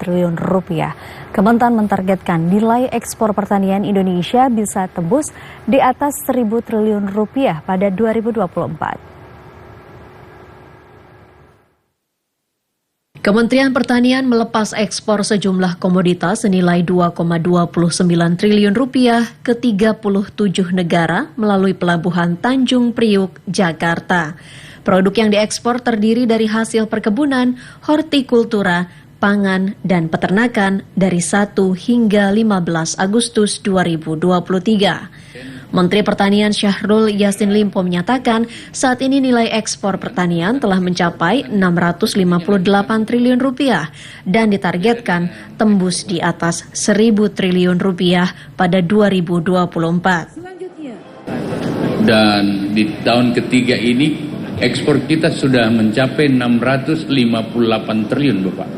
triliun rupiah. Kementan mentargetkan nilai ekspor pertanian Indonesia bisa tembus di atas 1.000 triliun rupiah pada 2024. Kementerian Pertanian melepas ekspor sejumlah komoditas senilai 2,29 triliun rupiah ke 37 negara melalui Pelabuhan Tanjung Priuk, Jakarta. Produk yang diekspor terdiri dari hasil perkebunan, hortikultura, pangan, dan peternakan dari 1 hingga 15 Agustus 2023. Menteri Pertanian Syahrul Yassin Limpo menyatakan saat ini nilai ekspor pertanian telah mencapai 658 triliun rupiah dan ditargetkan tembus di atas 1.000 triliun rupiah pada 2024. Dan di tahun ketiga ini ekspor kita sudah mencapai 658 triliun, Bapak.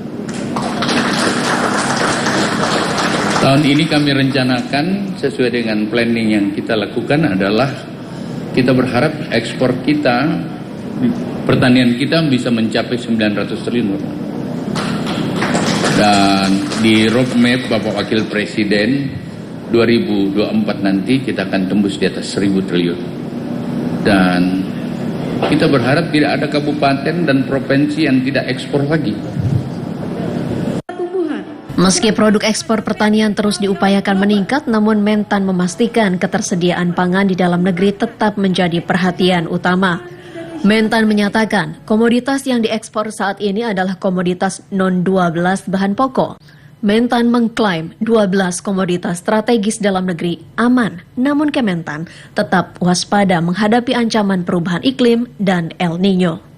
Tahun ini kami rencanakan sesuai dengan planning yang kita lakukan adalah kita berharap ekspor kita, pertanian kita bisa mencapai 900 triliun. Dan di roadmap Bapak Wakil Presiden 2024 nanti kita akan tembus di atas 1000 triliun. Dan kita berharap tidak ada kabupaten dan provinsi yang tidak ekspor lagi. Meski produk ekspor pertanian terus diupayakan meningkat, namun Mentan memastikan ketersediaan pangan di dalam negeri tetap menjadi perhatian utama. Mentan menyatakan komoditas yang diekspor saat ini adalah komoditas non-12 bahan pokok. Mentan mengklaim 12 komoditas strategis dalam negeri aman, namun Kementan tetap waspada menghadapi ancaman perubahan iklim dan El Nino.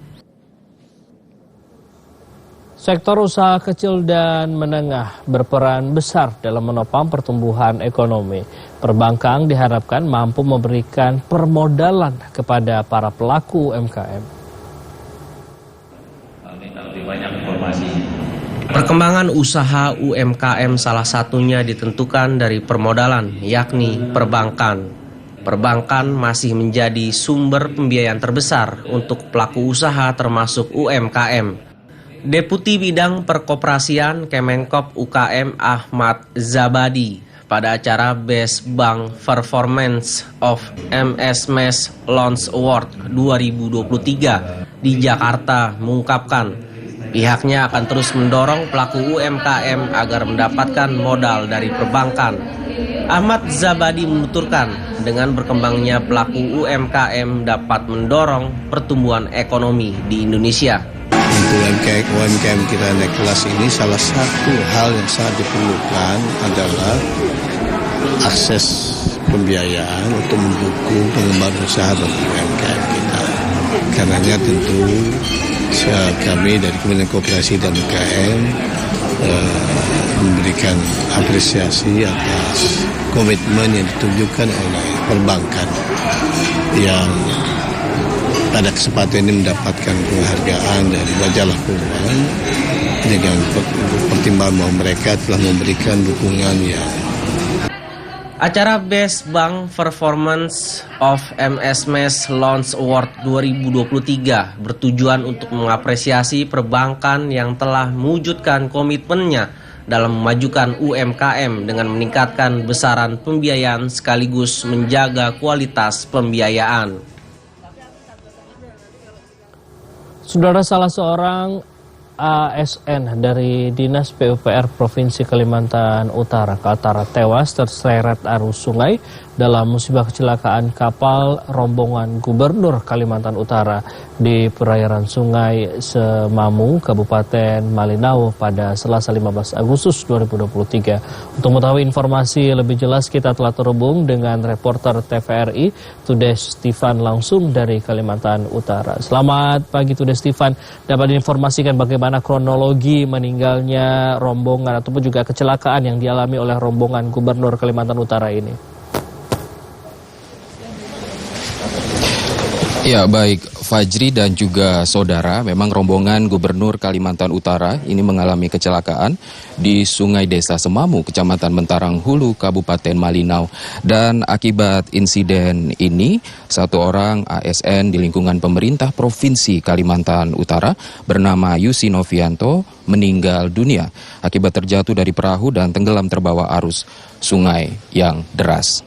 Sektor usaha kecil dan menengah berperan besar dalam menopang pertumbuhan ekonomi. Perbankan diharapkan mampu memberikan permodalan kepada para pelaku UMKM. Perkembangan usaha UMKM salah satunya ditentukan dari permodalan, yakni perbankan. Perbankan masih menjadi sumber pembiayaan terbesar untuk pelaku usaha termasuk UMKM. Deputi Bidang Perkoperasian Kemenkop UKM Ahmad Zabadi pada acara Best Bank Performance of MSMES Launch Award 2023 di Jakarta mengungkapkan pihaknya akan terus mendorong pelaku UMKM agar mendapatkan modal dari perbankan. Ahmad Zabadi menuturkan dengan berkembangnya pelaku UMKM dapat mendorong pertumbuhan ekonomi di Indonesia. Untuk UMKM kita naik kelas ini, salah satu hal yang sangat diperlukan adalah akses pembiayaan untuk mendukung pengembangan usaha bagi UMKM kita. Karenanya tentu kami dari Kementerian Koperasi dan UKM memberikan apresiasi atas komitmen yang ditunjukkan oleh perbankan yang pada kesempatan ini mendapatkan penghargaan dari majalah keuangan dengan pertimbangan bahwa mereka telah memberikan dukungan yang. Acara Best Bank Performance of MSMES Launch Award 2023 bertujuan untuk mengapresiasi perbankan yang telah mewujudkan komitmennya dalam memajukan UMKM dengan meningkatkan besaran pembiayaan sekaligus menjaga kualitas pembiayaan. Saudara, salah seorang ASN dari Dinas PUPR Provinsi Kalimantan Utara Kaltara tewas terseret arus sungai dalam musibah kecelakaan kapal rombongan Gubernur Kalimantan Utara di perairan Sungai Semamu, Kabupaten Malinau pada Selasa 15 Agustus 2023. Untuk mengetahui informasi lebih jelas, kita telah terhubung dengan reporter TVRI Tudes Stefan langsung dari Kalimantan Utara. Selamat pagi Tudes Stefan, dapat diinformasikan bagaimana kronologi meninggalnya rombongan ataupun juga kecelakaan yang dialami oleh rombongan Gubernur Kalimantan Utara ini? Ya, baik Fajri dan juga saudara, memang rombongan Gubernur Kalimantan Utara ini mengalami kecelakaan di Sungai Desa Semamu, Kecamatan Mentarang Hulu, Kabupaten Malinau. Dan akibat insiden ini, satu orang ASN di lingkungan pemerintah Provinsi Kalimantan Utara bernama Yusi Novianto meninggal dunia akibat terjatuh dari perahu dan tenggelam terbawa arus sungai yang deras.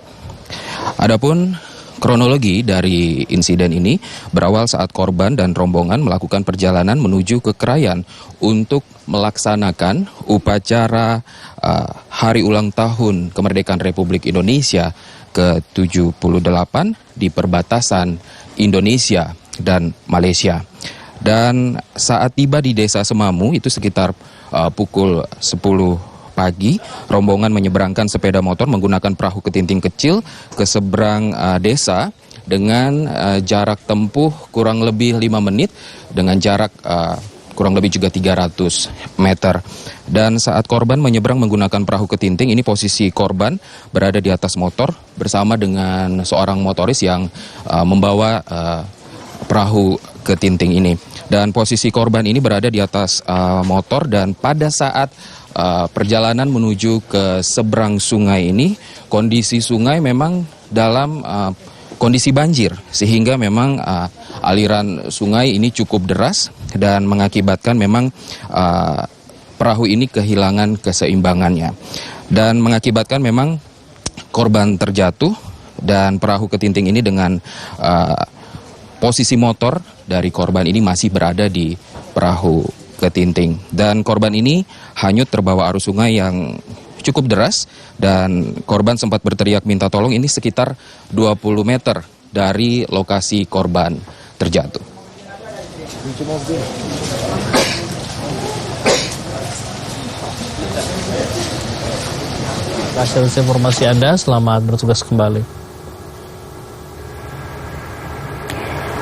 Adapun kronologi dari insiden ini berawal saat korban dan rombongan melakukan perjalanan menuju ke Krayan untuk melaksanakan upacara Hari Ulang Tahun Kemerdekaan Republik Indonesia ke-78 di perbatasan Indonesia dan Malaysia. Dan saat tiba di Desa Semamu itu sekitar pukul 10 pagi, rombongan menyeberangkan sepeda motor menggunakan perahu ketinting kecil ke seberang desa dengan jarak tempuh kurang lebih 5 menit dengan jarak kurang lebih juga 300 meter. Dan saat korban menyeberang menggunakan perahu ketinting, ini posisi korban berada di atas motor bersama dengan seorang motoris yang membawa perahu ketinting ini. Dan posisi korban ini berada di atas motor, dan pada saat perjalanan menuju ke seberang sungai ini, kondisi sungai memang dalam kondisi banjir, sehingga memang aliran sungai ini cukup deras dan mengakibatkan memang perahu ini kehilangan keseimbangannya dan mengakibatkan memang korban terjatuh dan perahu ketinting ini dengan posisi motor dari korban ini masih berada di perahu ketinting dan korban ini hanyut terbawa arus sungai yang cukup deras dan korban sempat berteriak minta tolong ini sekitar 20 meter dari lokasi korban terjatuh. Hasil informasi Anda, selamat bertugas kembali.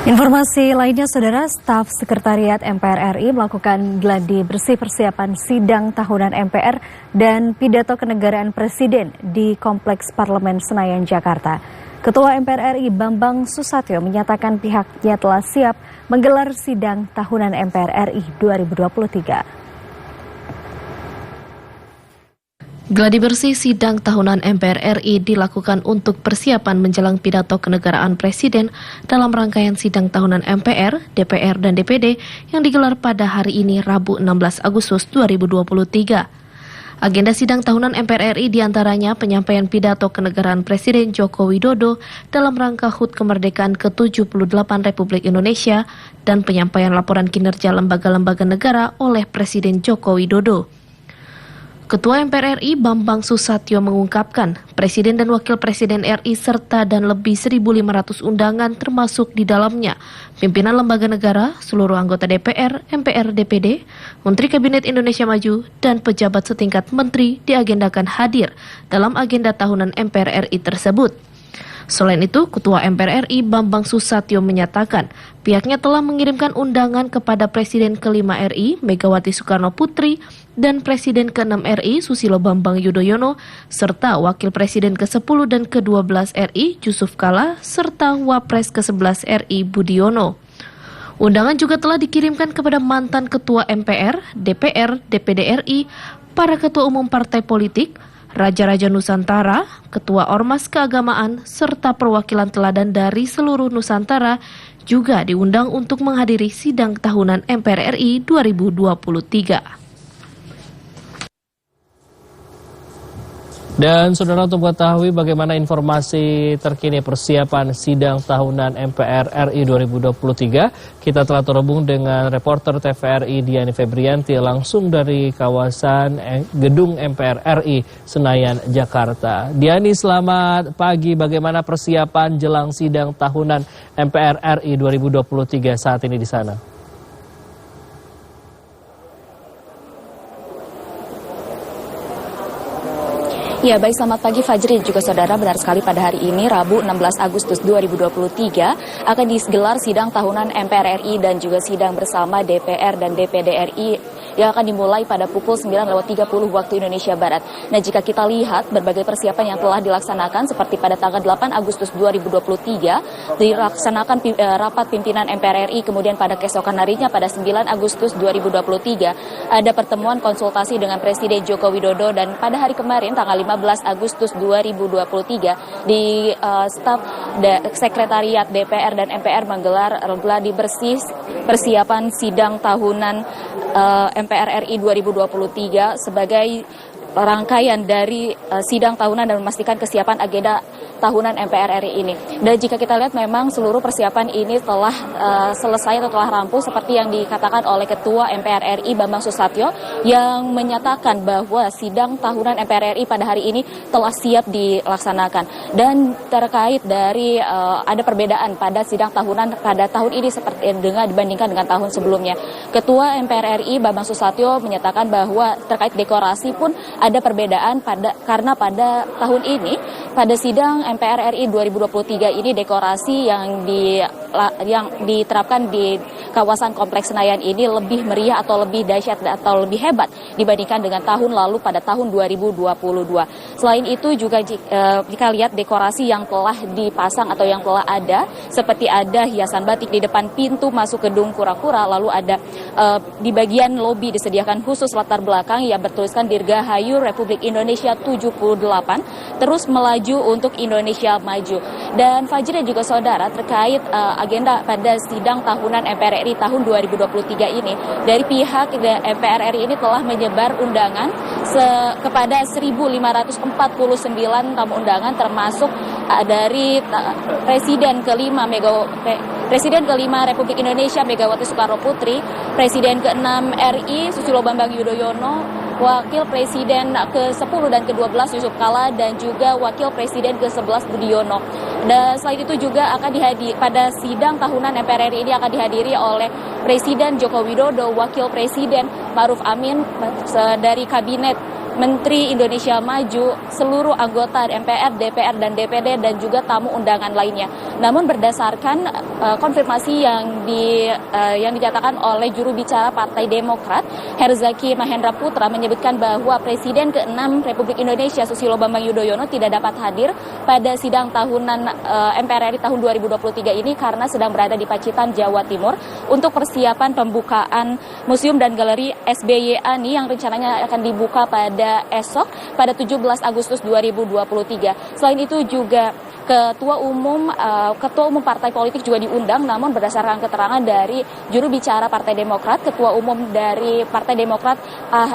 Informasi lainnya, Saudara, staf Sekretariat MPR RI melakukan gladi bersih persiapan sidang tahunan MPR dan pidato kenegaraan Presiden di Kompleks Parlemen Senayan, Jakarta. Ketua MPR RI Bambang Susatyo menyatakan pihaknya telah siap menggelar sidang tahunan MPR RI 2023. Gladi bersih sidang tahunan MPR RI dilakukan untuk persiapan menjelang pidato kenegaraan Presiden dalam rangkaian sidang tahunan MPR, DPR, dan DPD yang digelar pada hari ini Rabu 16 Agustus 2023. Agenda sidang tahunan MPR RI diantaranya penyampaian pidato kenegaraan Presiden Joko Widodo dalam rangka HUT kemerdekaan ke-78 Republik Indonesia dan penyampaian laporan kinerja lembaga-lembaga negara oleh Presiden Joko Widodo. Ketua MPR RI Bambang Susatyo mengungkapkan, Presiden dan Wakil Presiden RI serta dan lebih 1.500 undangan termasuk di dalamnya pimpinan lembaga negara, seluruh anggota DPR, MPR, DPD, Menteri Kabinet Indonesia Maju, dan pejabat setingkat menteri diagendakan hadir dalam agenda tahunan MPR RI tersebut. Selain itu, Ketua MPR RI Bambang Susatyo menyatakan pihaknya telah mengirimkan undangan kepada Presiden ke-5 RI Megawati Soekarno Putri dan Presiden ke-6 RI Susilo Bambang Yudhoyono serta Wakil Presiden ke-10 dan ke-12 RI Yusuf Kala serta Wapres ke-11 RI Budiono. Undangan juga telah dikirimkan kepada mantan Ketua MPR, DPR, DPD RI, para Ketua Umum Partai Politik, Raja-Raja Nusantara, Ketua Ormas Keagamaan, serta perwakilan teladan dari seluruh Nusantara juga diundang untuk menghadiri sidang tahunan MPR RI 2023. Dan saudara, untuk mengetahui bagaimana informasi terkini persiapan sidang tahunan MPR RI 2023, kita telah terhubung dengan reporter TVRI Diani Febrianti langsung dari kawasan gedung MPR RI Senayan, Jakarta. Diani, selamat pagi. Bagaimana persiapan jelang sidang tahunan MPR RI 2023 saat ini di sana? Ya, baik, selamat pagi Fajri juga saudara. Benar sekali, pada hari ini Rabu 16 Agustus 2023 akan digelar sidang tahunan MPR RI dan juga sidang bersama DPR dan DPD RI yang akan dimulai pada pukul 9.30 waktu Indonesia Barat. Nah, jika kita lihat berbagai persiapan yang telah dilaksanakan seperti pada tanggal 8 Agustus 2023 dilaksanakan rapat pimpinan MPR RI, kemudian pada keesokan harinya pada 9 Agustus 2023 ada pertemuan konsultasi dengan Presiden Joko Widodo, dan pada hari kemarin tanggal 15 Agustus 2023 di staf Sekretariat DPR dan MPR menggelar gladi bersih persiapan sidang tahunan MPR RI 2023 sebagai rangkaian dari sidang tahunan dan memastikan kesiapan agenda tahunan MPR RI ini. Dan jika kita lihat memang seluruh persiapan ini telah selesai atau telah rampung seperti yang dikatakan oleh Ketua MPR RI Bambang Susatyo yang menyatakan bahwa sidang tahunan MPR RI pada hari ini telah siap dilaksanakan. Dan terkait dari ada perbedaan pada sidang tahunan pada tahun ini seperti dibandingkan dengan tahun sebelumnya. Ketua MPR RI Bambang Susatyo menyatakan bahwa terkait dekorasi pun ada perbedaan karena pada tahun ini pada sidang MPR RI 2023 ini dekorasi yang diterapkan di kawasan Kompleks Senayan ini lebih meriah atau lebih dahsyat atau lebih hebat dibandingkan dengan tahun lalu pada tahun 2022. Selain itu juga jika lihat dekorasi yang telah dipasang atau yang telah ada, seperti ada hiasan batik di depan pintu masuk gedung kura-kura, lalu ada di bagian lobi disediakan khusus latar belakang yang bertuliskan Dirgahayu Republik Indonesia 78, terus melaju untuk Indonesia maju. Dan Fajri dan juga saudara, terkait agenda pada sidang tahunan MPR RI tahun 2023 ini, dari pihak MPR RI ini telah menyebar undangan kepada 1.549 tamu undangan, termasuk dari Presiden kelima Republik Indonesia Megawati Soekarno Putri, Presiden ke-6 RI Susilo Bambang Yudhoyono, Wakil Presiden ke-10 dan ke-12 Yusuf Kala, dan juga Wakil Presiden ke-11 Budiono. Dan selain itu juga akan pada sidang tahunan MPR RI ini akan dihadiri oleh Presiden Joko Widodo, Wakil Presiden Ma'ruf Amin, dari Kabinet Menteri Indonesia Maju, seluruh anggota MPR, DPR, dan DPD, dan juga tamu undangan lainnya. Namun berdasarkan konfirmasi yang dinyatakan oleh juru bicara Partai Demokrat, Herzaki Mahendra Putra, menyebutkan bahwa Presiden ke-6 Republik Indonesia Susilo Bambang Yudhoyono tidak dapat hadir pada sidang tahunan MPR RI tahun 2023 ini karena sedang berada di Pacitan, Jawa Timur untuk persiapan pembukaan Museum dan Galeri SBY Ani yang rencananya akan dibuka pada esok pada 17 Agustus 2023. Selain itu juga Ketua umum partai politik juga diundang, namun berdasarkan keterangan dari juru bicara Partai Demokrat, Ketua umum dari Partai Demokrat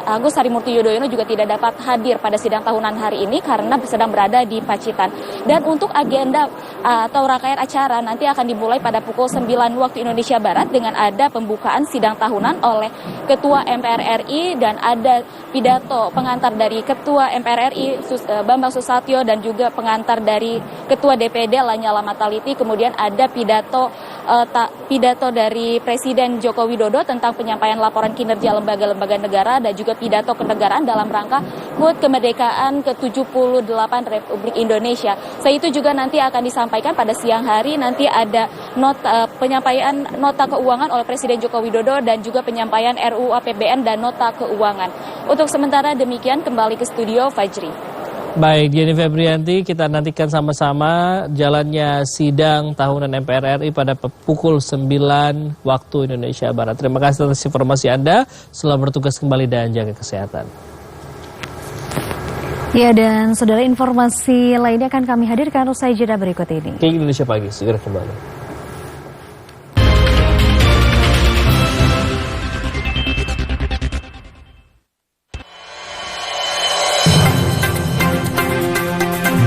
Agus Harimurti Yudhoyono juga tidak dapat hadir pada sidang tahunan hari ini karena sedang berada di Pacitan. Dan untuk agenda atau rangkaian acara nanti akan dimulai pada pukul 9 waktu Indonesia Barat dengan ada pembukaan sidang tahunan oleh Ketua MPR RI dan ada pidato pengantar dari Ketua MPR RI Bambang Susatyo dan juga pengantar dari Ketua DPD Lanyala Mataliti. Kemudian ada pidato dari Presiden Joko Widodo tentang penyampaian laporan kinerja lembaga-lembaga negara dan juga pidato kenegaraan dalam rangka HUT kemerdekaan ke-78 Republik Indonesia. Selain itu juga nanti akan disampaikan pada siang hari, nanti ada penyampaian nota keuangan oleh Presiden Joko Widodo dan juga penyampaian RUU APBN dan nota keuangan. Untuk sementara demikian, kembali ke studio Fajri. Baik, Jenny Febrianti, kita nantikan sama-sama jalannya sidang tahunan MPR RI pada pukul 9 waktu Indonesia Barat. Terima kasih atas informasi Anda, selamat bertugas kembali dan jaga kesehatan. Ya, dan saudara, informasi lainnya akan kami hadirkan usai jeda berikut ini. Ke Indonesia Pagi, segera kembali.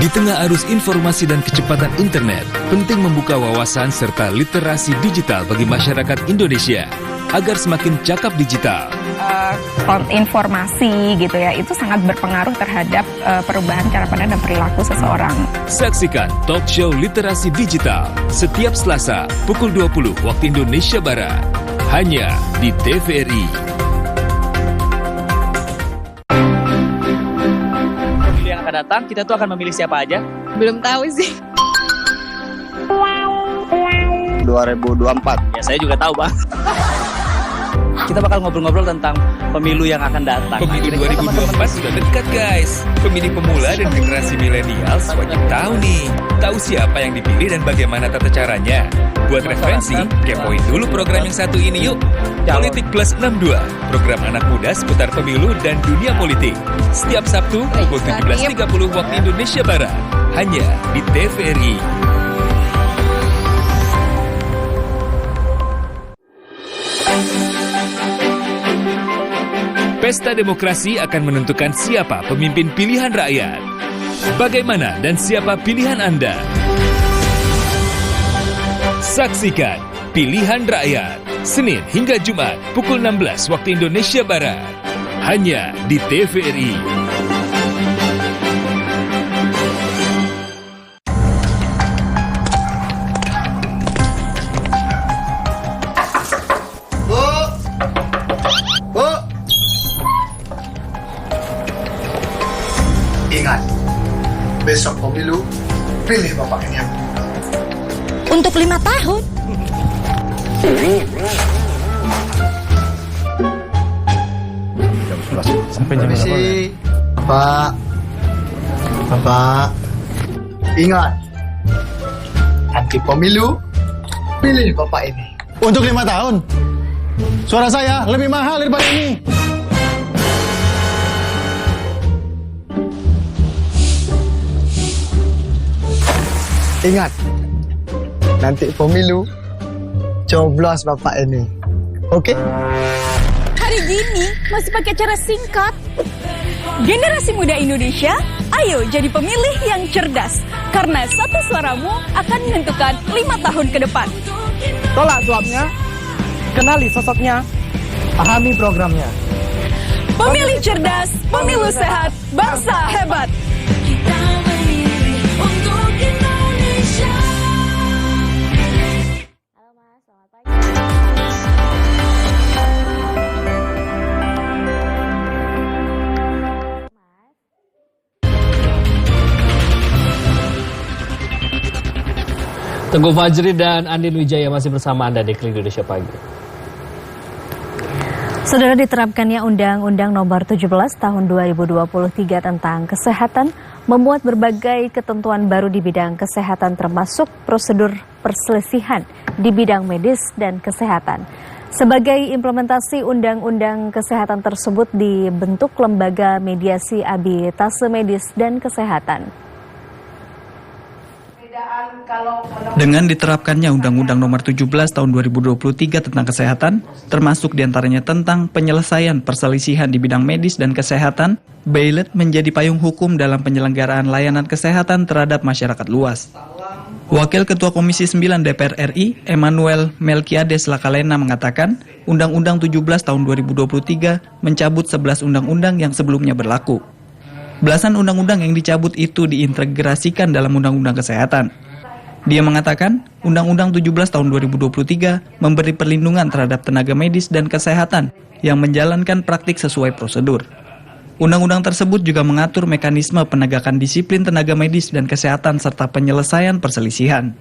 Di tengah arus informasi dan kecepatan internet, penting membuka wawasan serta literasi digital bagi masyarakat Indonesia agar semakin cakap digital. Informasi gitu ya, itu sangat berpengaruh terhadap perubahan cara pandang dan perilaku seseorang. Saksikan talk show literasi digital setiap Selasa pukul 20 waktu Indonesia Barat, hanya di TVRI. Datang, kita tuh akan memilih siapa aja? Belum tahu sih. 2024. Ya, saya juga tahu, Bang. Kita bakal ngobrol-ngobrol tentang pemilu yang akan datang. Pemilu 2024 sudah dekat, guys. Pemilih pemula dan generasi milenial wajib tahu nih. Tahu siapa yang dipilih dan bagaimana tata caranya. Buat referensi, kepoin dulu program yang satu ini yuk. Politik Plus 62, program anak muda seputar pemilu dan dunia politik. Setiap Sabtu pukul 17.30 waktu Indonesia Barat, hanya di TVRI. Pesta demokrasi akan menentukan siapa pemimpin pilihan rakyat. Bagaimana dan siapa pilihan Anda? Saksikan Pilihan Rakyat, Senin hingga Jumat pukul 16 waktu Indonesia Barat, hanya di TVRI. Ingat, besok pemilu, pilih Bapak ini. Untuk 5 tahun. Sampai jam berapa? Bapak, ingat, anti pemilu, pilih Bapak ini. Untuk 5 tahun, suara saya lebih mahal daripada ini. Ingat, nanti pemilu, coblos Bapak ini. Oke? Hari gini masih pakai cara singkat. Generasi muda Indonesia, ayo jadi pemilih yang cerdas. Karena satu suaramu akan menentukan 5 tahun ke depan. Tolak suapnya, kenali sosoknya, pahami programnya. Pemilih cerdas, pemilu sehat, bangsa hebat. Kita memilih untuk Indonesia. Halo Mas, selamat pagi. Teguh Fajri dan Andin Wijaya masih bersama Anda di Klik Indonesia Pagi. Saudara, diterapkannya Undang-Undang Nomor 17 Tahun 2023 tentang Kesehatan memuat berbagai ketentuan baru di bidang kesehatan termasuk prosedur perselisihan di bidang medis dan kesehatan. Sebagai implementasi Undang-Undang Kesehatan tersebut dibentuk Lembaga Mediasi Arbitrase Medis dan Kesehatan. Dengan diterapkannya Undang-Undang Nomor 17 Tahun 2023 tentang Kesehatan, termasuk diantaranya tentang penyelesaian perselisihan di bidang medis dan kesehatan, BAILED menjadi payung hukum dalam penyelenggaraan layanan kesehatan terhadap masyarakat luas. Wakil Ketua Komisi 9 DPR RI, Emmanuel Melkiades Lakalena mengatakan, Undang-Undang 17 Tahun 2023 mencabut 11 undang-undang yang sebelumnya berlaku. Belasan undang-undang yang dicabut itu diintegrasikan dalam Undang-Undang Kesehatan. Dia mengatakan, Undang-Undang 17 Tahun 2023 memberi perlindungan terhadap tenaga medis dan kesehatan yang menjalankan praktik sesuai prosedur. Undang-undang tersebut juga mengatur mekanisme penegakan disiplin tenaga medis dan kesehatan serta penyelesaian perselisihan.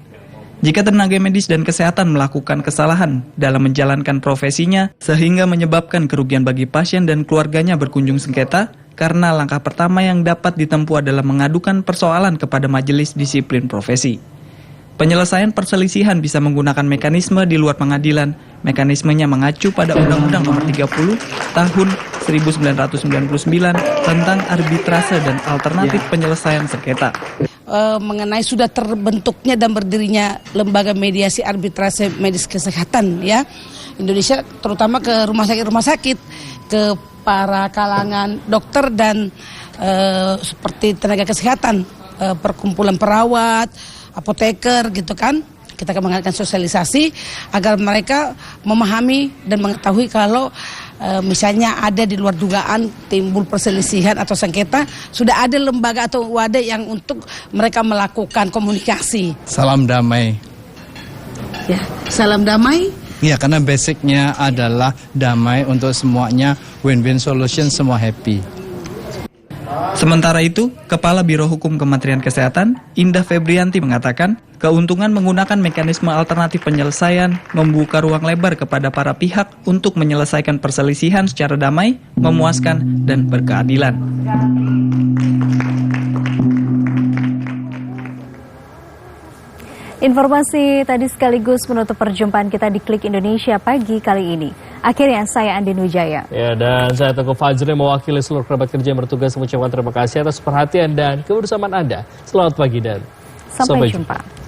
Jika tenaga medis dan kesehatan melakukan kesalahan dalam menjalankan profesinya sehingga menyebabkan kerugian bagi pasien dan keluarganya berkunjung sengketa, karena langkah pertama yang dapat ditempuh adalah mengadukan persoalan kepada Majelis Disiplin Profesi. Penyelesaian perselisihan bisa menggunakan mekanisme di luar pengadilan. Mekanismenya mengacu pada Undang-Undang Nomor 30 Tahun 1999 tentang arbitrase dan alternatif penyelesaian sengketa. Mengenai sudah terbentuknya dan berdirinya Lembaga Mediasi Arbitrase Medis Kesehatan ya Indonesia, terutama ke rumah sakit, ke para kalangan dokter dan seperti tenaga kesehatan, perkumpulan perawat, apoteker gitu kan. Kita akan mengadakan sosialisasi agar mereka memahami dan mengetahui kalau misalnya ada di luar dugaan timbul perselisihan atau sengketa, sudah ada lembaga atau wadah yang untuk mereka melakukan komunikasi. Salam damai. Ya, salam damai. Ya, karena basicnya adalah damai untuk semuanya, win-win solution, semua happy. Sementara itu, Kepala Biro Hukum Kementerian Kesehatan, Indah Febrianti mengatakan, keuntungan menggunakan mekanisme alternatif penyelesaian membuka ruang lebar kepada para pihak untuk menyelesaikan perselisihan secara damai, memuaskan, dan berkeadilan. Informasi tadi sekaligus menutup perjumpaan kita di Klik Indonesia Pagi kali ini. Akhirnya saya Andin Wijaya. Ya, dan saya Teguh Fajri mewakili seluruh kerabat kerja yang bertugas mengucapkan terima kasih atas perhatian dan kebersamaan Anda. Selamat pagi dan sampai jumpa.